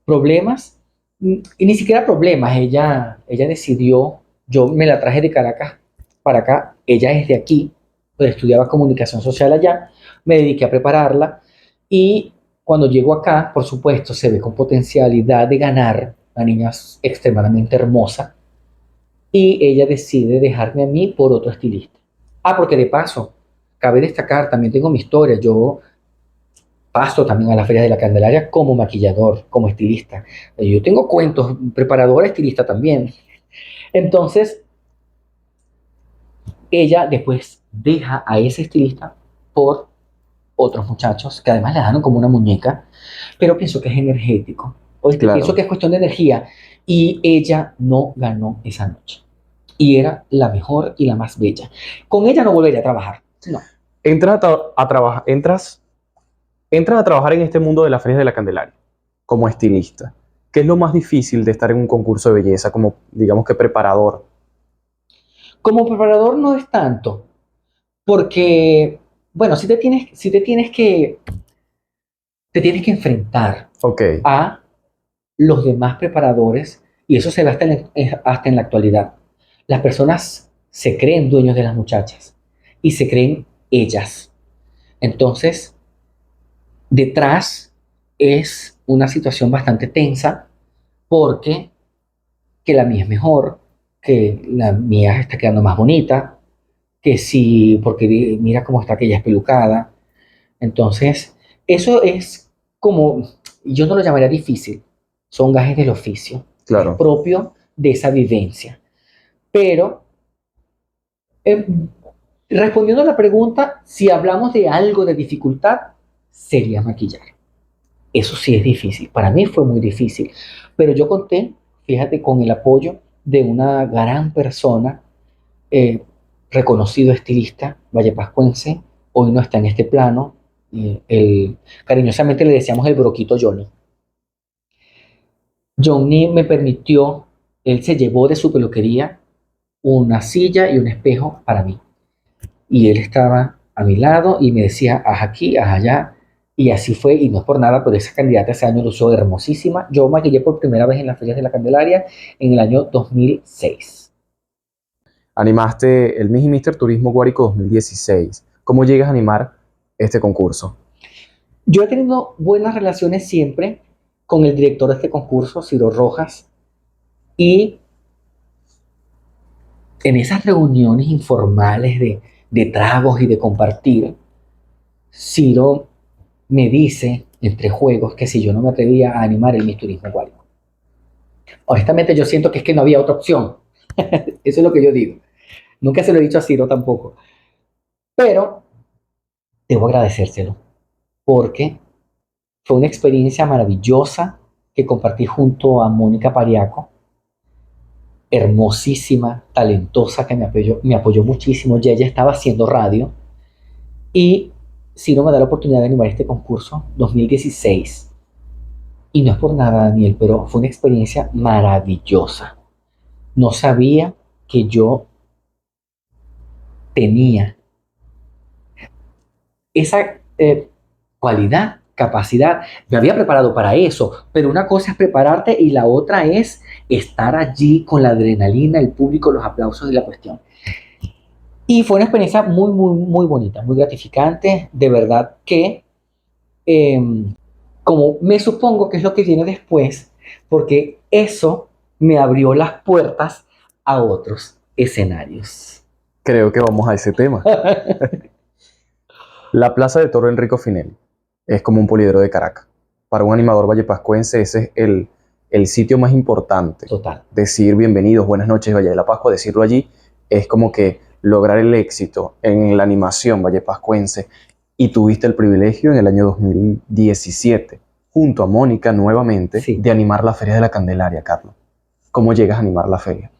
problemas. Y ni siquiera problemas. Ella decidió, yo me la traje de Caracas para acá. Ella es de aquí, pero estudiaba comunicación social allá. Me dediqué a prepararla. Y cuando llego acá, por supuesto, se ve con potencialidad de ganar. Una niña extremadamente hermosa. Y ella decide dejarme a mí por otro estilista. Ah, porque de paso, cabe destacar, también tengo mi historia. Yo paso también a la Feria de la Candelaria como maquillador, como estilista. Yo tengo cuentos, preparadora, estilista también. Entonces, ella después deja a ese estilista por otros muchachos que además le dan como una muñeca, pero pienso que es energético. Oíste, pienso Claro. que es cuestión de energía. Y ella no ganó esa noche. Y era la mejor y la más bella. Con ella no volvería a trabajar. No. Entras a trabajar en este mundo de las ferias de la Candelaria como estilista. ¿Qué es lo más difícil de estar en un concurso de belleza como, digamos que preparador? Como preparador no es tanto, porque, bueno, te tienes que enfrentar Ok, a los demás preparadores, y eso se ve hasta en la actualidad. Las personas se creen dueños de las muchachas y se creen ellas. Entonces, detrás es una situación bastante tensa porque que la mía es mejor, que la mía está quedando más bonita, que sí, porque mira cómo está aquella espelucada. Entonces, eso es como, yo no lo llamaría difícil, son gajes del oficio, es claro. propio de esa vivencia. Pero, eh, respondiendo a la pregunta, si hablamos de algo de dificultad, sería maquillar. Eso sí es difícil, para mí fue muy difícil, pero yo conté, fíjate, con el apoyo de una gran persona, eh, reconocido estilista vallepascuense, hoy no está en este plano, cariñosamente le decíamos el broquito Johnny. Johnny me permitió, él se llevó de su peluquería una silla y un espejo para mí. Y él estaba a mi lado y me decía, haz aquí, haz allá. Y así fue, y no es por nada, pero esa candidata ese año lució hermosísima. Yo maquillé por primera vez en las ferias de la Candelaria en el año 2006. Animaste el Miss y Mister Turismo Guárico 2016. ¿Cómo llegas a animar este concurso? Yo he tenido buenas relaciones siempre con el director de este concurso, Ciro Rojas, y en esas reuniones informales de tragos y de compartir, Ciro me dice, entre juegos, que si yo no me atrevía a animar el Miss Turismo Guárico. Honestamente, yo siento que es que no había otra opción. Eso es lo que yo digo. Nunca se lo he dicho a Ciro tampoco. Pero debo agradecérselo, porque fue una experiencia maravillosa que compartí junto a Mónica Pariaco, hermosísima, talentosa, que me apoyó muchísimo. Ya ella estaba haciendo radio y Ciro me da la oportunidad de animar este concurso 2016. Y no es por nada, Daniel, pero fue una experiencia maravillosa. No sabía que yo tenía esa cualidad, capacidad. Me había preparado para eso, pero una cosa es prepararte y la otra es estar allí con la adrenalina, el público, los aplausos y la cuestión. Y fue una experiencia muy, muy, muy bonita, muy gratificante. De verdad que, eh, como me supongo que es lo que viene después, porque eso me abrió las puertas a otros escenarios. Creo que vamos a ese tema. La Plaza de Toro Enrico Finelli es como un poliedro de Caracas. Para un animador vallepascuense ese es el sitio más importante. Total. Decir bienvenidos, buenas noches, Valle de la Pascua, decirlo allí es como que lograr el éxito en la animación vallepascuense y tuviste el privilegio en el año 2017, junto a Mónica nuevamente, Sí. de animar la Feria de la Candelaria, Carlos. ¿Cómo llegas a animar la feria?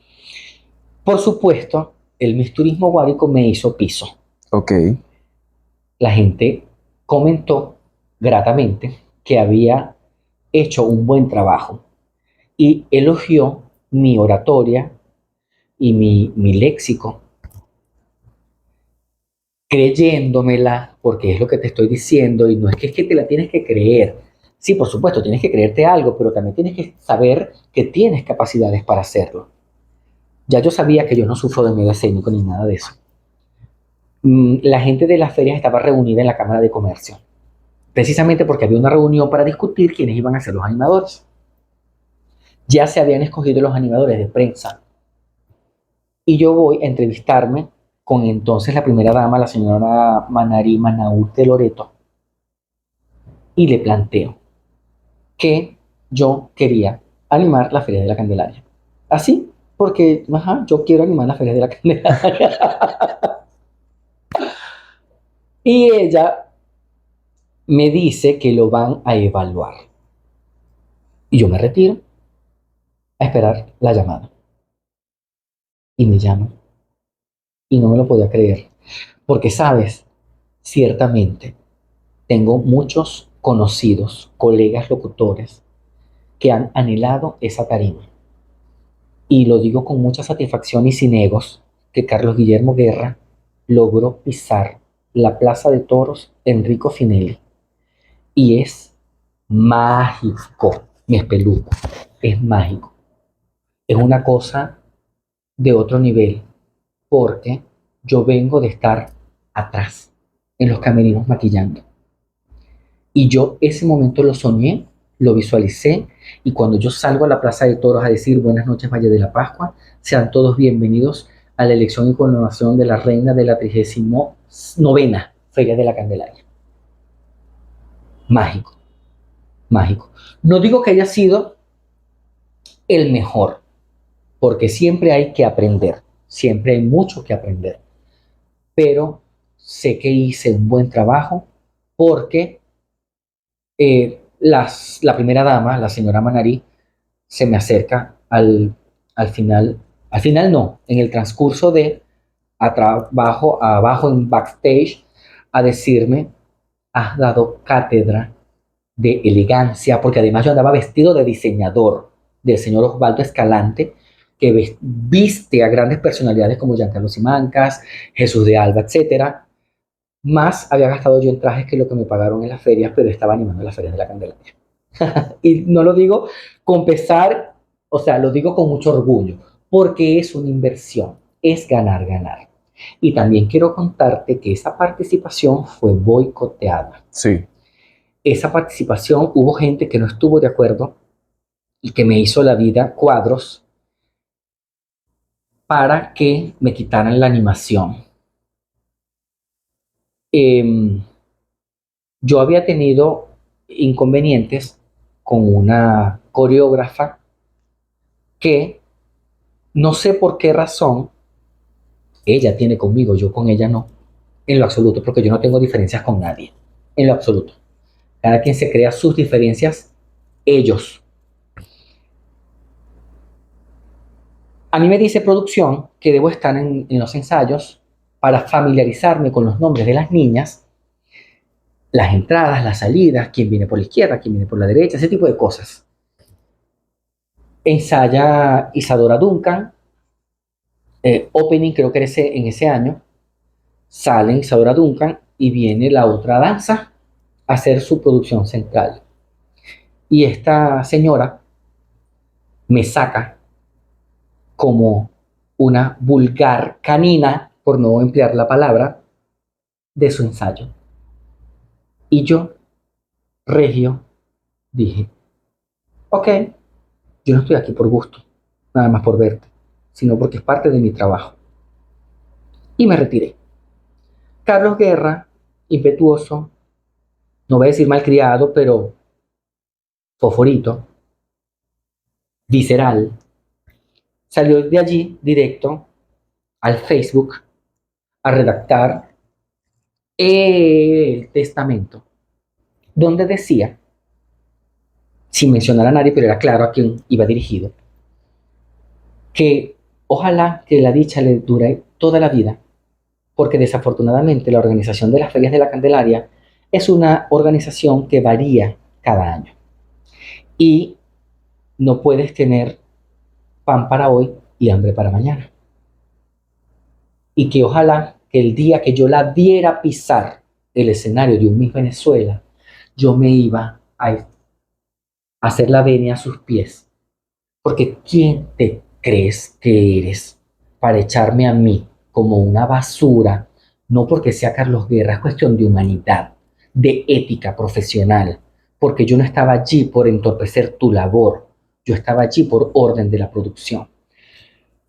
Por supuesto, el Miss Turismo Guárico me hizo piso. Ok, La gente comentó gratamente que había hecho un buen trabajo y elogió mi oratoria y mi léxico, creyéndomela, porque es lo que te estoy diciendo, y no es que te la tienes que creer. Sí, por supuesto, tienes que creerte algo, pero también tienes que saber que tienes capacidades para hacerlo. Ya yo sabía que yo no sufro de miedo escénico ni nada de eso. La gente de las ferias estaba reunida en la Cámara de Comercio, precisamente porque había una reunión para discutir quiénes iban a ser los animadores. Ya se habían escogido los animadores de prensa y yo voy a entrevistarme con entonces la primera dama, la señora Manari Manaúr de Loreto, y le planteo que yo quería animar la Feria de la Candelaria. Así, porque yo quiero animar la Feria de la Candelaria. Y ella me dice que lo van a evaluar. Y yo me retiro a esperar la llamada. Y me llaman. Y no me lo podía creer. Porque, sabes, ciertamente tengo muchos conocidos, colegas locutores, que han anhelado esa tarima. Y lo digo con mucha satisfacción y sin egos, que Carlos Guillermo Guerra logró pisar la Plaza de Toros Enrico Finelli. Y es mágico, mi espeluco, es mágico. Es una cosa de otro nivel, porque yo vengo de estar atrás, en los camerinos maquillando. Y yo ese momento lo soñé, lo visualicé, y cuando yo salgo a la Plaza de Toros a decir buenas noches Valle de la Pascua, sean todos bienvenidos a la elección y coronación de la reina de la 39ª Feria de la Candelaria. Mágico, mágico. No digo que haya sido el mejor, porque siempre hay que aprender, siempre hay mucho que aprender, pero sé que hice un buen trabajo porque la primera dama, la señora Manari, se me acerca al final no, en el transcurso de abajo en backstage, a decirme, has dado cátedra de elegancia, porque además yo andaba vestido de diseñador del señor Osvaldo Escalante, que viste a grandes personalidades como Giancarlo Simancas, Jesús de Alba, etcétera. Más había gastado yo en trajes que lo que me pagaron en las ferias, pero estaba animando las ferias de la Candelaria. Y no lo digo con pesar, o sea, lo digo con mucho orgullo, porque es una inversión, es ganar, ganar. Y también quiero contarte que esa participación fue boicoteada. sí. Esa participación hubo gente que no estuvo de acuerdo y que me hizo la vida cuadros para que me quitaran la animación. Eh, yo había tenido inconvenientes con una coreógrafa que no sé por qué razón ella tiene conmigo, yo con ella no, en lo absoluto, porque yo no tengo diferencias con nadie, en lo absoluto. Cada quien se crea sus diferencias, ellos. A mí me dice producción que debo estar en los ensayos para familiarizarme con los nombres de las niñas, las entradas, las salidas, quién viene por la izquierda, quién viene por la derecha, ese tipo de cosas. Ensaya Isadora Duncan, opening creo que en ese año, sale Isadora Duncan y viene la otra danza a hacer su producción central. Y esta señora me saca como una vulgar canina, por no emplear la palabra, de su ensayo. Y yo, regio, dije, ok, yo no estoy aquí por gusto, nada más por verte, sino porque es parte de mi trabajo. Y me retiré. Carlos Guerra, impetuoso, no voy a decir malcriado, pero foforito, visceral, salió de allí directo al Facebook a redactar el testamento, donde decía, sin mencionar a nadie, pero era claro a quién iba dirigido, que ojalá que la dicha le dure toda la vida, porque desafortunadamente la organización de las ferias de la Candelaria es una organización que varía cada año. Y no puedes tener pan para hoy y hambre para mañana. Y que ojalá que el día que yo la viera pisar el escenario de un Miss Venezuela, yo me iba a hacer la venia a sus pies. Porque ¿quién te crees que eres para echarme a mí como una basura? No porque sea Carlos Guerra, es cuestión de humanidad, de ética profesional, porque yo no estaba allí por entorpecer tu labor, yo estaba allí por orden de la producción.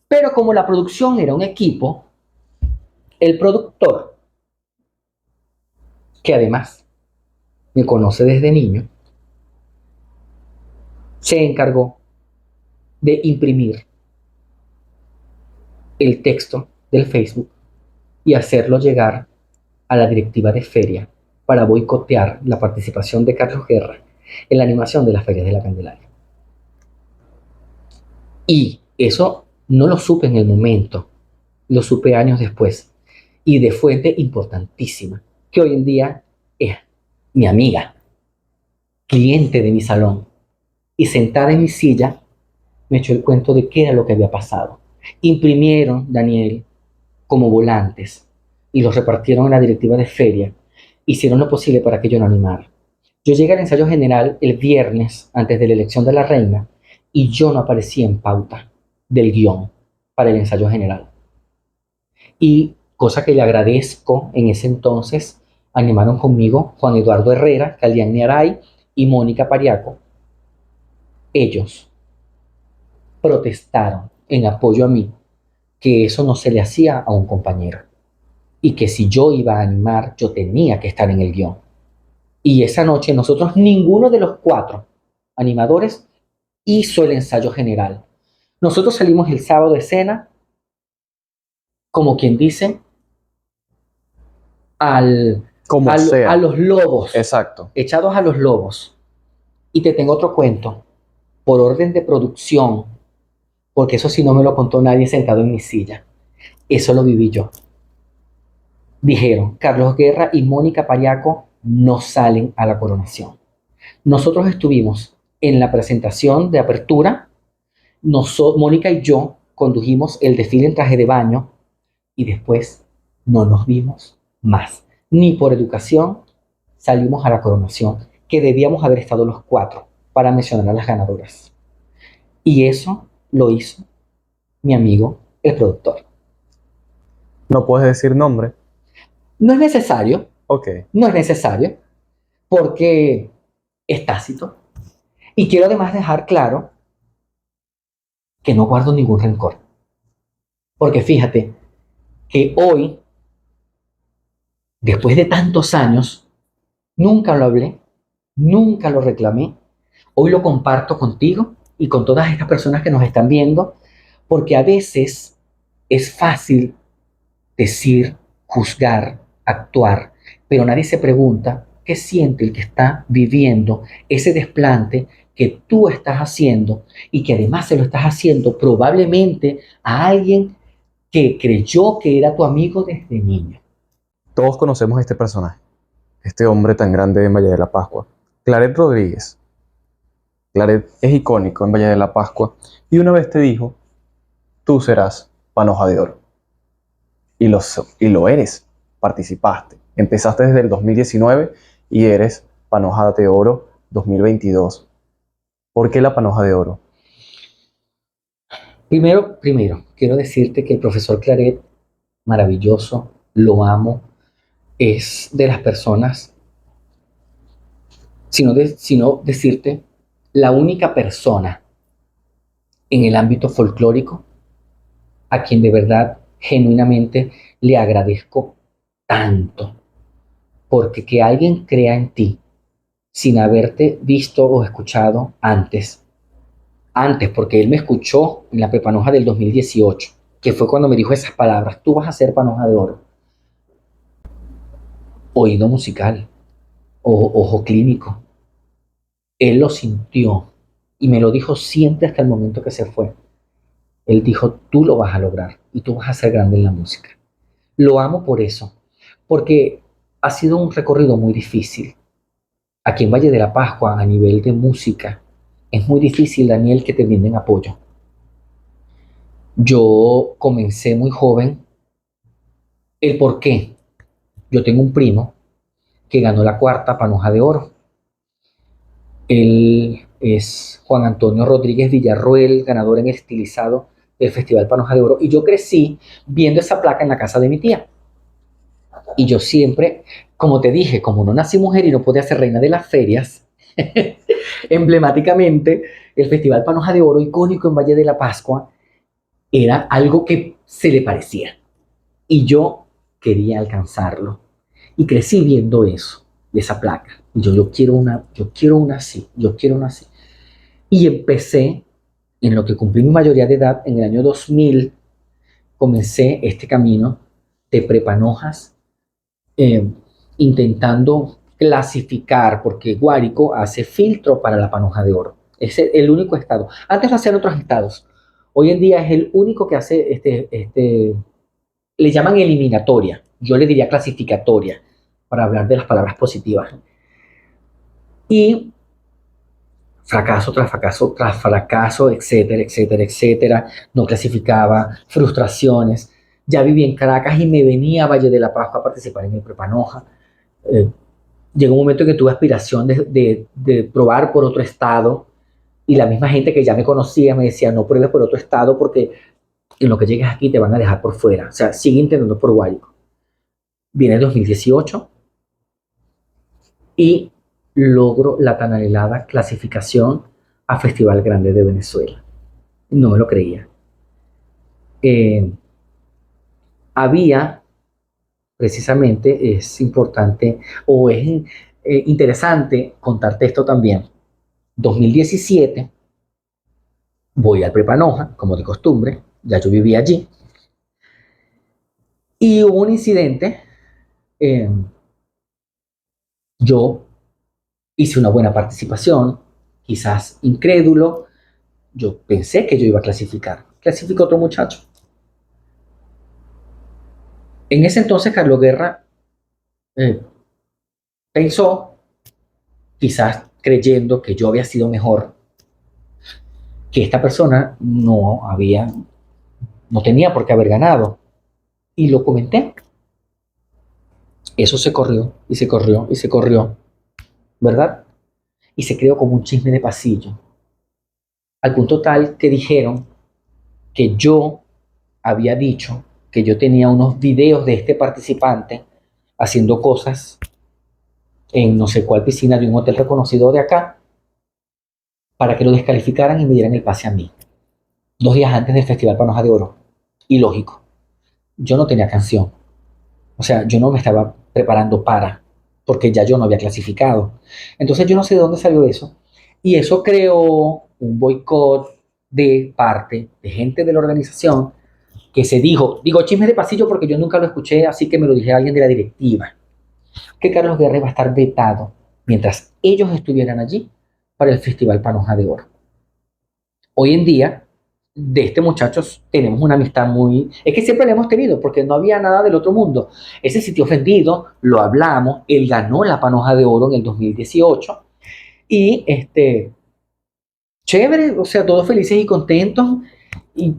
Pero como la producción era un equipo, el productor, que además me conoce desde niño, se encargó de imprimir el texto del Facebook y hacerlo llegar a la directiva de feria para boicotear la participación de Carlos Guerra en la animación de las ferias de la Candelaria. Y eso no lo supe en el momento, lo supe años después y de fuente importantísima, que hoy en día es mi amiga, cliente de mi salón, y sentada en mi silla me echó el cuento de qué era lo que había pasado. Imprimieron, Daniel, como volantes y los repartieron en la directiva de feria. Hicieron lo posible para que yo no animara. Yo llegué al ensayo general el viernes antes de la elección de la reina y yo no aparecí en pauta del guión para el ensayo general. Y cosa que le agradezco, en ese entonces animaron conmigo Juan Eduardo Herrera, Calián Niaray y Mónica Pariaco. Ellos protestaron en apoyo a mí que eso no se le hacía a un compañero y que si yo iba a animar, yo tenía que estar en el guión. Y esa noche nosotros, ninguno de los 4 animadores hizo el ensayo general. Nosotros salimos el sábado de escena, como quien dice, Como a sea. los lobos, Exacto. echados a los lobos. Y te tengo otro cuento, por orden de producción, porque eso sí no me lo contó nadie sentado en mi silla. Eso lo viví yo. Dijeron, Carlos Guerra y Mónica Pariaco no salen a la coronación. Nosotros estuvimos en la presentación de apertura, Mónica y yo condujimos el desfile en traje de baño y después no nos vimos más. Ni por educación salimos a la coronación, que debíamos haber estado los 4 para mencionar a las ganadoras. Y eso lo hizo mi amigo, el productor. No puedes decir nombre. No es necesario, Ok. no es necesario, porque es tácito. Y quiero además dejar claro que no guardo ningún rencor. Porque fíjate que hoy, después de tantos años, nunca lo hablé, nunca lo reclamé. Hoy lo comparto contigo y con todas estas personas que nos están viendo, porque a veces es fácil decir, juzgar, actuar, pero nadie se pregunta qué siente el que está viviendo ese desplante que tú estás haciendo y que además se lo estás haciendo probablemente a alguien que creyó que era tu amigo desde niño. Todos conocemos a este personaje, este hombre tan grande en Valle de la Pascua, Claret Rodríguez. Claret es icónico en Valle de la Pascua y una vez te dijo, tú serás Panoja de Oro. Y lo eres, participaste. Empezaste desde el 2019 y eres Panoja de Oro 2022. ¿Por qué la Panoja de Oro? Primero, quiero decirte que el profesor Claret, maravilloso, lo amo, es de las personas, sino decirte, la única persona en el ámbito folclórico a quien de verdad, genuinamente, le agradezco tanto. Porque que alguien crea en ti sin haberte visto o escuchado antes, porque él me escuchó en la Prepanoja del 2018, que fue cuando me dijo esas palabras: tú vas a ser Panoja de Oro. Oído musical, ojo clínico. Él lo sintió y me lo dijo siempre hasta el momento que se fue. Él dijo: tú lo vas a lograr y tú vas a ser grande en la música. Lo amo por eso, porque ha sido un recorrido muy difícil. Aquí en Valle de la Pascua, a nivel de música, es muy difícil, Daniel, que te brinden apoyo. Yo comencé muy joven. ¿El por qué? Yo tengo un primo que ganó la cuarta Panoja de Oro. Él es Juan Antonio Rodríguez Villarroel, ganador en el estilizado del Festival Panoja de Oro. Y yo crecí viendo esa placa en la casa de mi tía. Y yo siempre, como te dije, como no nací mujer y no podía ser reina de las ferias, emblemáticamente, el Festival Panoja de Oro, icónico en Valle de la Pascua, era algo que se le parecía. Y yo quería alcanzarlo. Y crecí viendo eso, de esa placa. Y yo quiero una así, yo quiero una así. Y empecé, en lo que cumplí mi mayoría de edad, en el año 2000, comencé este camino de prepanojas, eh, intentando clasificar, porque Guárico hace filtro para la panoja de oro. Es el único estado. Antes lo hacían otros estados. Hoy en día es el único que hace le llaman eliminatoria. Yo le diría clasificatoria, para hablar de las palabras positivas. Y fracaso tras fracaso tras fracaso, etcétera, etcétera, etcétera. No clasificaba, frustraciones. Ya viví en Caracas y me venía a Valle de la Pascua a participar en el Prepanoja. Eh, Llegó un momento en que tuve aspiración de probar por otro estado, y la misma gente que ya me conocía me decía: no pruebes por otro estado porque en lo que llegues aquí te van a dejar por fuera. O sea, sigue intentando por Guárico. Viene el 2018 y logro la tan anhelada clasificación a Festival Grande de Venezuela. No me lo creía. Eh, Había, precisamente, es importante o es interesante contarte esto también. 2017, voy al Prepanoja, como de costumbre, ya yo vivía allí, y hubo un incidente. eh, yo hice una buena participación, quizás incrédulo. Yo pensé que yo iba a clasificar. Clasificó otro muchacho. En ese entonces, Carlos Guerra eh, pensó, quizás creyendo que yo había sido mejor, que esta persona no tenía por qué haber ganado. Y lo comenté. Eso se corrió y se corrió y se corrió, ¿verdad? Y se creó como un chisme de pasillo, al punto tal que dijeron que yo había dicho que yo tenía unos videos de este participante haciendo cosas en no sé cuál piscina de un hotel reconocido de acá, para que lo descalificaran y me dieran el pase a mí, 2 días antes del Festival Panoja de Oro. Y lógico, yo no tenía canción. O sea, yo no me estaba preparando porque ya yo no había clasificado. Entonces yo no sé de dónde salió eso. Y eso creó un boicot de parte de gente de la organización, que se digo chisme de pasillo porque yo nunca lo escuché, así que me lo dije a alguien de la directiva, que Carlos Guerra iba a estar vetado mientras ellos estuvieran allí para el Festival Panoja de Oro. Hoy en día, de este muchacho tenemos una amistad muy... Es que siempre la hemos tenido, porque no había nada del otro mundo. Ese sitio ofendido, lo hablamos, él ganó la Panoja de Oro en el 2018, y chévere, o sea, todos felices y contentos, y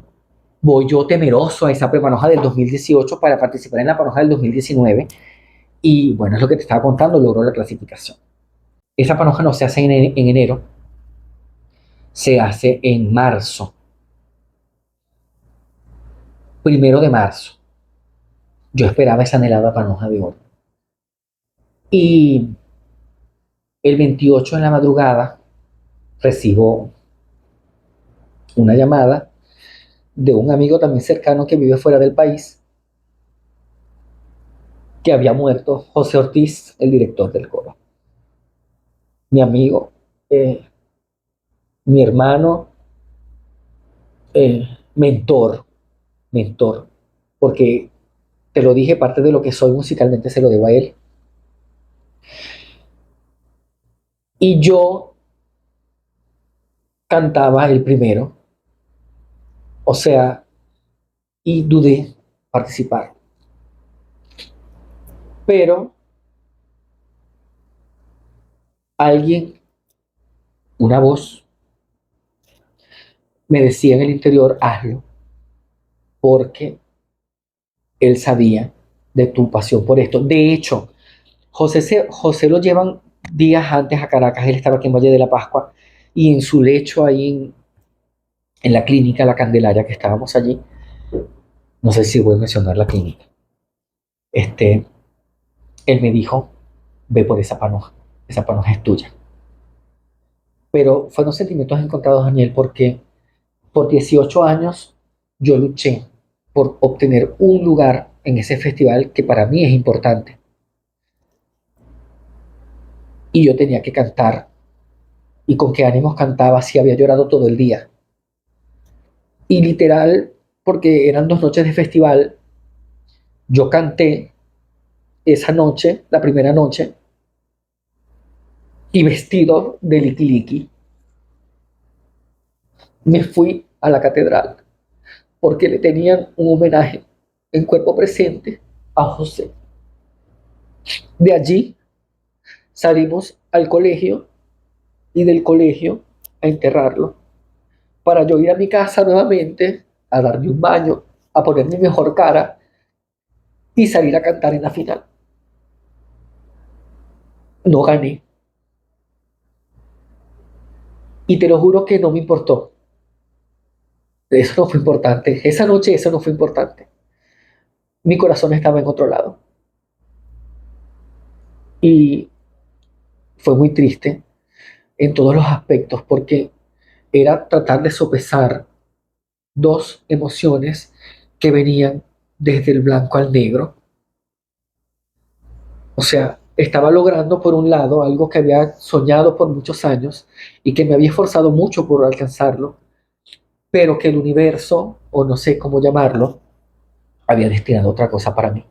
voy yo temeroso a esa prepanoja del 2018 para participar en la panoja del 2019, y bueno, es lo que te estaba contando, logró la clasificación. Esa panoja no se hace en enero, se hace en marzo, 1 de marzo. Yo esperaba esa anhelada panoja de oro. Y el 28 en la madrugada recibo una llamada de un amigo también cercano que vive fuera del país, que había muerto José Ortiz, el director del coro. Mi amigo, eh, mi hermano, mentor. mentor, porque te lo dije, parte de lo que soy musicalmente se lo debo a él. Y yo cantaba el primero, o sea, y dudé participar. Pero alguien, una voz, me decía en el interior, hazlo, porque él sabía de tu pasión por esto. De hecho, José lo llevan días antes a Caracas, él estaba aquí en Valle de la Pascua, y en su lecho ahí en la clínica La Candelaria, que estábamos allí, no sé si voy a mencionar la clínica, este, él me dijo, ve por esa panoja es tuya. Pero fueron sentimientos encontrados, Daniel, porque por 18 años yo luché por obtener un lugar en ese festival que para mí es importante. Y yo tenía que cantar. ¿Y con qué ánimos cantaba si había llorado todo el día? Y literal, porque eran 2 noches de festival, yo canté esa noche, la primera noche, y vestido de Liki Liki, me fui a la catedral porque le tenían un homenaje en cuerpo presente a José. De allí salimos al colegio y del colegio a enterrarlo para yo ir a mi casa nuevamente a darme un baño, a poner mi mejor cara y salir a cantar en la final. No gané. Y te lo juro que no me importó. Eso no fue importante. Esa noche eso no fue importante. Mi corazón estaba en otro lado. Y fue muy triste en todos los aspectos porque era tratar de sopesar dos emociones que venían desde el blanco al negro. O sea, estaba logrando por un lado algo que había soñado por muchos años y que me había esforzado mucho por alcanzarlo, pero que el universo, o no sé cómo llamarlo, había destinado otra cosa para mí.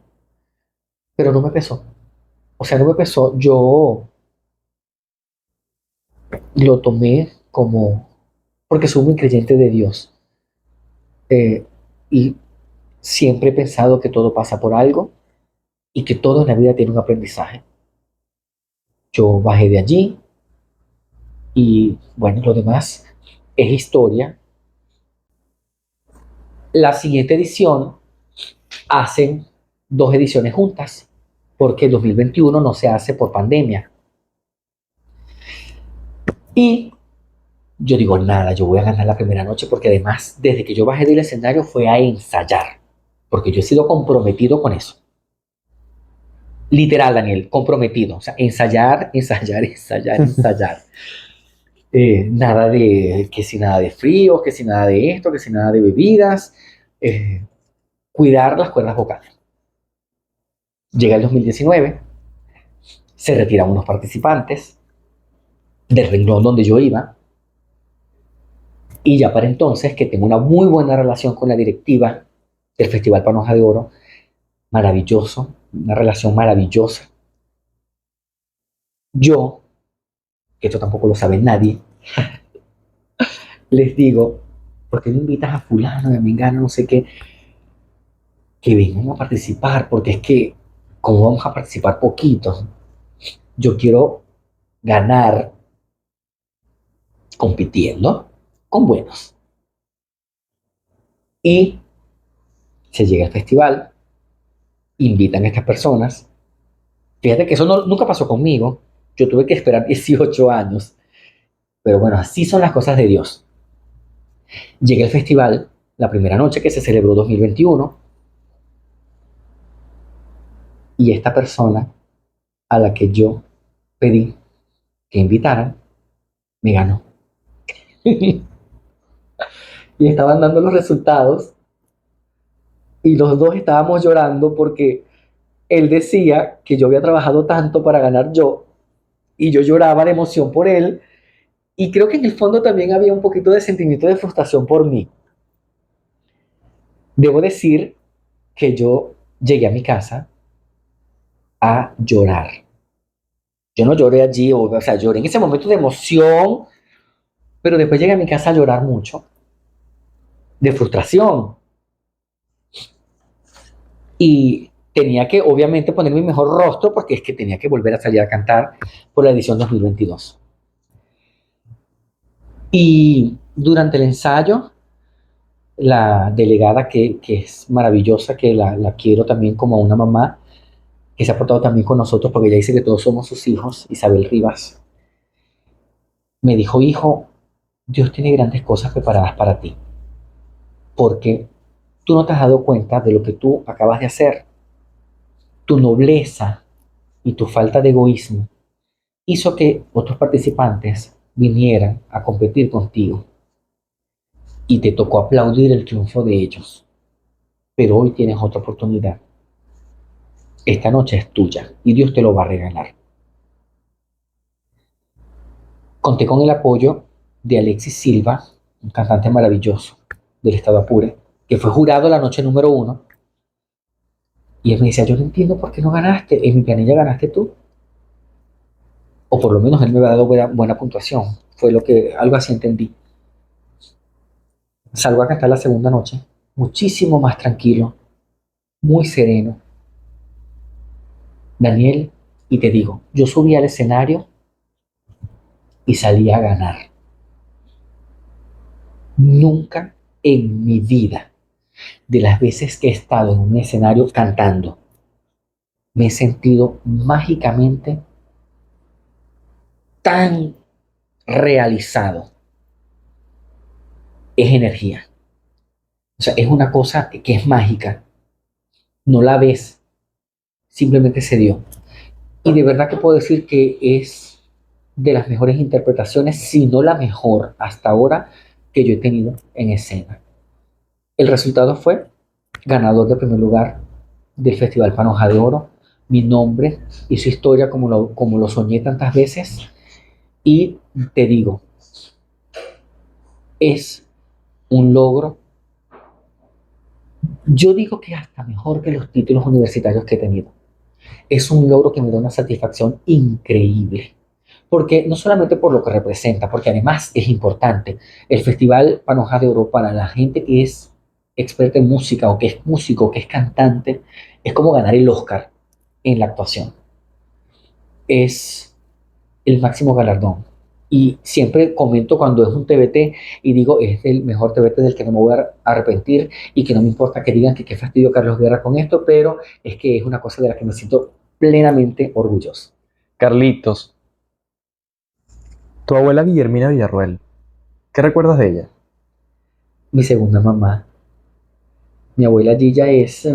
Pero no me pesó. O sea, no me pesó. Yo lo tomé como, porque soy muy creyente de Dios. eh, y siempre he pensado que todo pasa por algo y que todo en la vida tiene un aprendizaje. Yo bajé de allí y bueno, lo demás es historia. La siguiente edición hacen 2 ediciones juntas, porque el 2021 no se hace por pandemia. Y yo digo, nada, yo voy a ganar la primera noche, porque además, desde que yo bajé del escenario fue a ensayar, porque yo he sido comprometido con eso. Literal, Daniel, comprometido. O sea, ensayar, ensayar, ensayar, ensayar. Nada de, que si nada de frío, que si nada de esto, que si nada de bebidas. Cuidar las cuerdas vocales. Llega el 2019, se retiran unos participantes del renglón donde yo iba, y ya para entonces, que tengo una muy buena relación con la directiva del Festival Panoja de Oro, maravilloso, una relación maravillosa. Yo, que esto tampoco lo sabe nadie, les digo, ¿por qué no invitas a fulano, a mengano, no sé qué, que vengan a participar? Porque es que, como vamos a participar poquitos, yo quiero ganar compitiendo con buenos. Y se llega al festival, invitan a estas personas. Fíjate que eso nunca pasó conmigo. Yo tuve que esperar 18 años. Pero bueno, así son las cosas de Dios. Llegué al festival, la primera noche que se celebró 2021, y esta persona a la que yo pedí que invitaran, me ganó. Y estaban dando los resultados y los dos estábamos llorando porque él decía que yo había trabajado tanto para ganar yo, y yo lloraba de emoción por él, y creo que en el fondo también había un poquito de sentimiento de frustración por mí. Debo decir que yo llegué a mi casa a llorar. Yo no lloré allí, o sea, lloré en ese momento de emoción, pero después llegué a mi casa a llorar mucho, de frustración. Y tenía que, obviamente, poner mi mejor rostro porque es que tenía que volver a salir a cantar por la edición 2022. Y durante el ensayo, la delegada, que es maravillosa, que la quiero también como una mamá, que se ha portado también con nosotros porque ella dice que todos somos sus hijos, Isabel Rivas, me dijo, hijo, Dios tiene grandes cosas preparadas para ti, porque tú no te has dado cuenta de lo que tú acabas de hacer. Tu nobleza y tu falta de egoísmo hizo que otros participantes vinieran a competir contigo y te tocó aplaudir el triunfo de ellos. Pero hoy tienes otra oportunidad. Esta noche es tuya y Dios te lo va a regalar. Conté con el apoyo de Alexis Silva, un cantante maravilloso del estado Apure, que fue jurado la noche número 1. Y él me decía, yo no entiendo por qué no ganaste. En mi planilla ganaste tú. O por lo menos él me había dado buena puntuación. Fue lo que, algo así entendí. Salgo a cantar la segunda noche, muchísimo más tranquilo, muy sereno, Daniel, y te digo, yo subí al escenario y salí a ganar. Nunca en mi vida, de las veces que he estado en un escenario cantando, me he sentido mágicamente tan realizado. Es energía. O sea, es una cosa que es mágica. No la ves, simplemente se dio. Y de verdad que puedo decir que es de las mejores interpretaciones, si no la mejor hasta ahora que yo he tenido en escena. El resultado fue ganador de primer lugar del Festival Panoja de Oro, mi nombre y su historia como lo soñé tantas veces. Y te digo, es un logro, yo digo que hasta mejor que los títulos universitarios que he tenido. Es un logro que me da una satisfacción increíble. Porque no solamente por lo que representa, porque además es importante. El Festival Panoja de Oro para la gente que es experta en música o que es músico, que es cantante, es como ganar el Oscar en la actuación. Es el máximo galardón. Y siempre comento cuando es un TBT y digo, es el mejor TBT del que no me voy a arrepentir y que no me importa que digan que qué fastidio Carlos Guerra con esto, pero es que es una cosa de la que me siento plenamente orgulloso. Carlitos, tu abuela Guillermina Villarroel, ¿qué recuerdas de ella? Mi segunda mamá, mi abuela Gilla es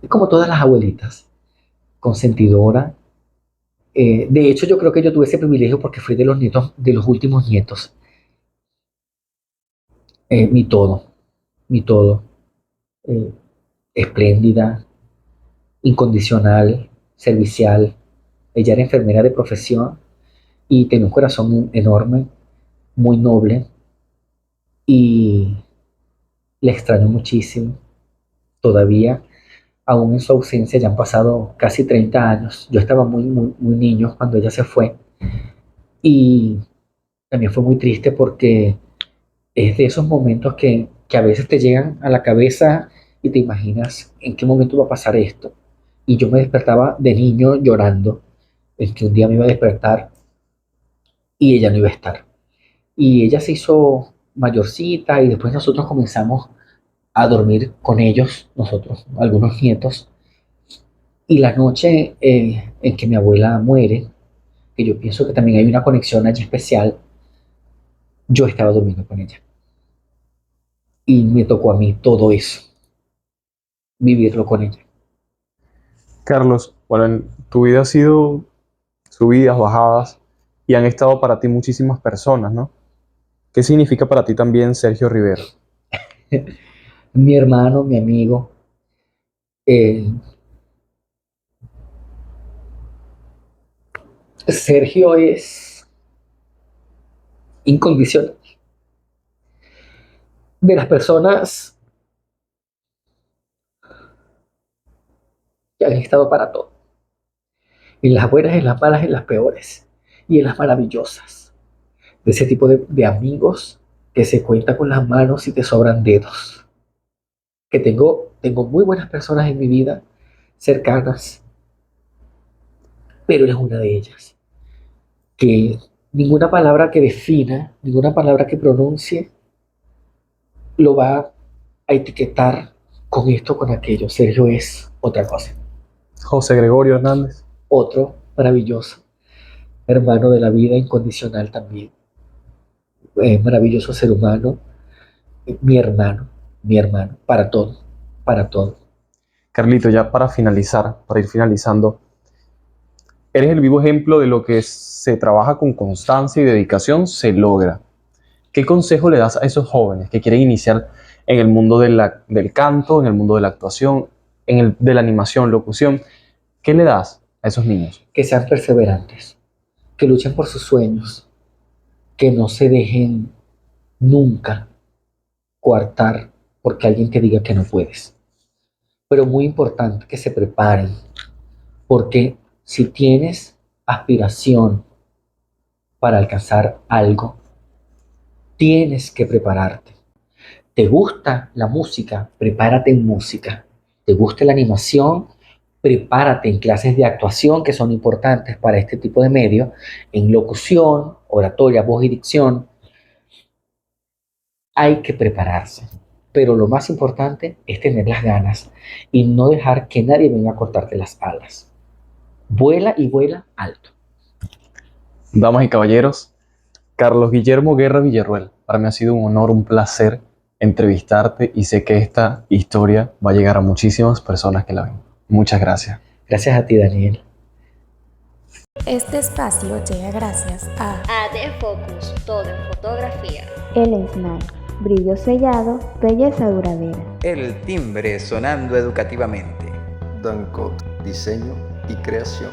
como todas las abuelitas, consentidora. De hecho, yo creo que yo tuve ese privilegio porque fui de los nietos, de los últimos nietos. Mi todo, mi todo. Eh, Espléndida, incondicional, servicial. Ella era enfermera de profesión y tenía un corazón enorme, muy noble y le extraño muchísimo. Todavía, aún en su ausencia, ya han pasado casi 30 años. Yo estaba muy niño cuando ella se fue y también fue muy triste porque es de esos momentos que a veces te llegan a la cabeza y te imaginas en qué momento va a pasar esto. Y yo me despertaba de niño llorando, el que un día me iba a despertar y ella no iba a estar. Y ella se hizo mayorcita y después nosotros comenzamos a dormir con ellos, nosotros, algunos nietos. Y la noche en que mi abuela muere, que yo pienso que también hay una conexión allí especial, yo estaba durmiendo con ella. Y me tocó a mí todo eso, vivirlo con ella. Carlos, bueno, en tu vida ha sido subidas, bajadas, y han estado para ti muchísimas personas, ¿no? ¿Qué significa para ti también Sergio Rivera? Mi hermano, mi amigo, eh, Sergio es incondicional. de las personas que han estado para todo, en las buenas, en las malas, en las peores y en las maravillosas. De ese tipo de amigos que se cuenta con las manos y te sobran dedos. Que tengo muy buenas personas en mi vida, cercanas, pero eres una de ellas. Que ninguna palabra que defina, ninguna palabra que pronuncie, lo va a etiquetar con esto o con aquello. Sergio es otra cosa. José Gregorio Hernández. Otro maravilloso hermano de la vida incondicional también. Maravilloso ser humano, mi hermano, para todo, para todo. Carlito, ya para finalizar, para ir finalizando, eres el vivo ejemplo de lo que se trabaja con constancia y dedicación, se logra. ¿Qué consejo le das a esos jóvenes que quieren iniciar en el mundo del canto, en el mundo de la actuación, de la animación, locución? ¿Qué le das a esos niños? Que sean perseverantes, que luchen por sus sueños, que no se dejen nunca coartar porque alguien te diga que no puedes. Pero muy importante que se preparen, porque si tienes aspiración para alcanzar algo, tienes que prepararte. ¿Te gusta la música? Prepárate en música. ¿Te gusta la animación? Prepárate en clases de actuación que son importantes para este tipo de medio, en locución, oratoria, voz y dicción. Hay que prepararse, pero lo más importante es tener las ganas y no dejar que nadie venga a cortarte las alas. Vuela y vuela alto. Damas y caballeros, Carlos Guillermo Guerra Villarroel, para mí ha sido un honor, un placer entrevistarte y sé que esta historia va a llegar a muchísimas personas que la ven. Muchas gracias. Gracias a ti, Daniel. Este espacio llega gracias a AD Focus, todo en fotografía. El Snap, brillo sellado, belleza duradera. El timbre sonando educativamente. Dancot, diseño y creación.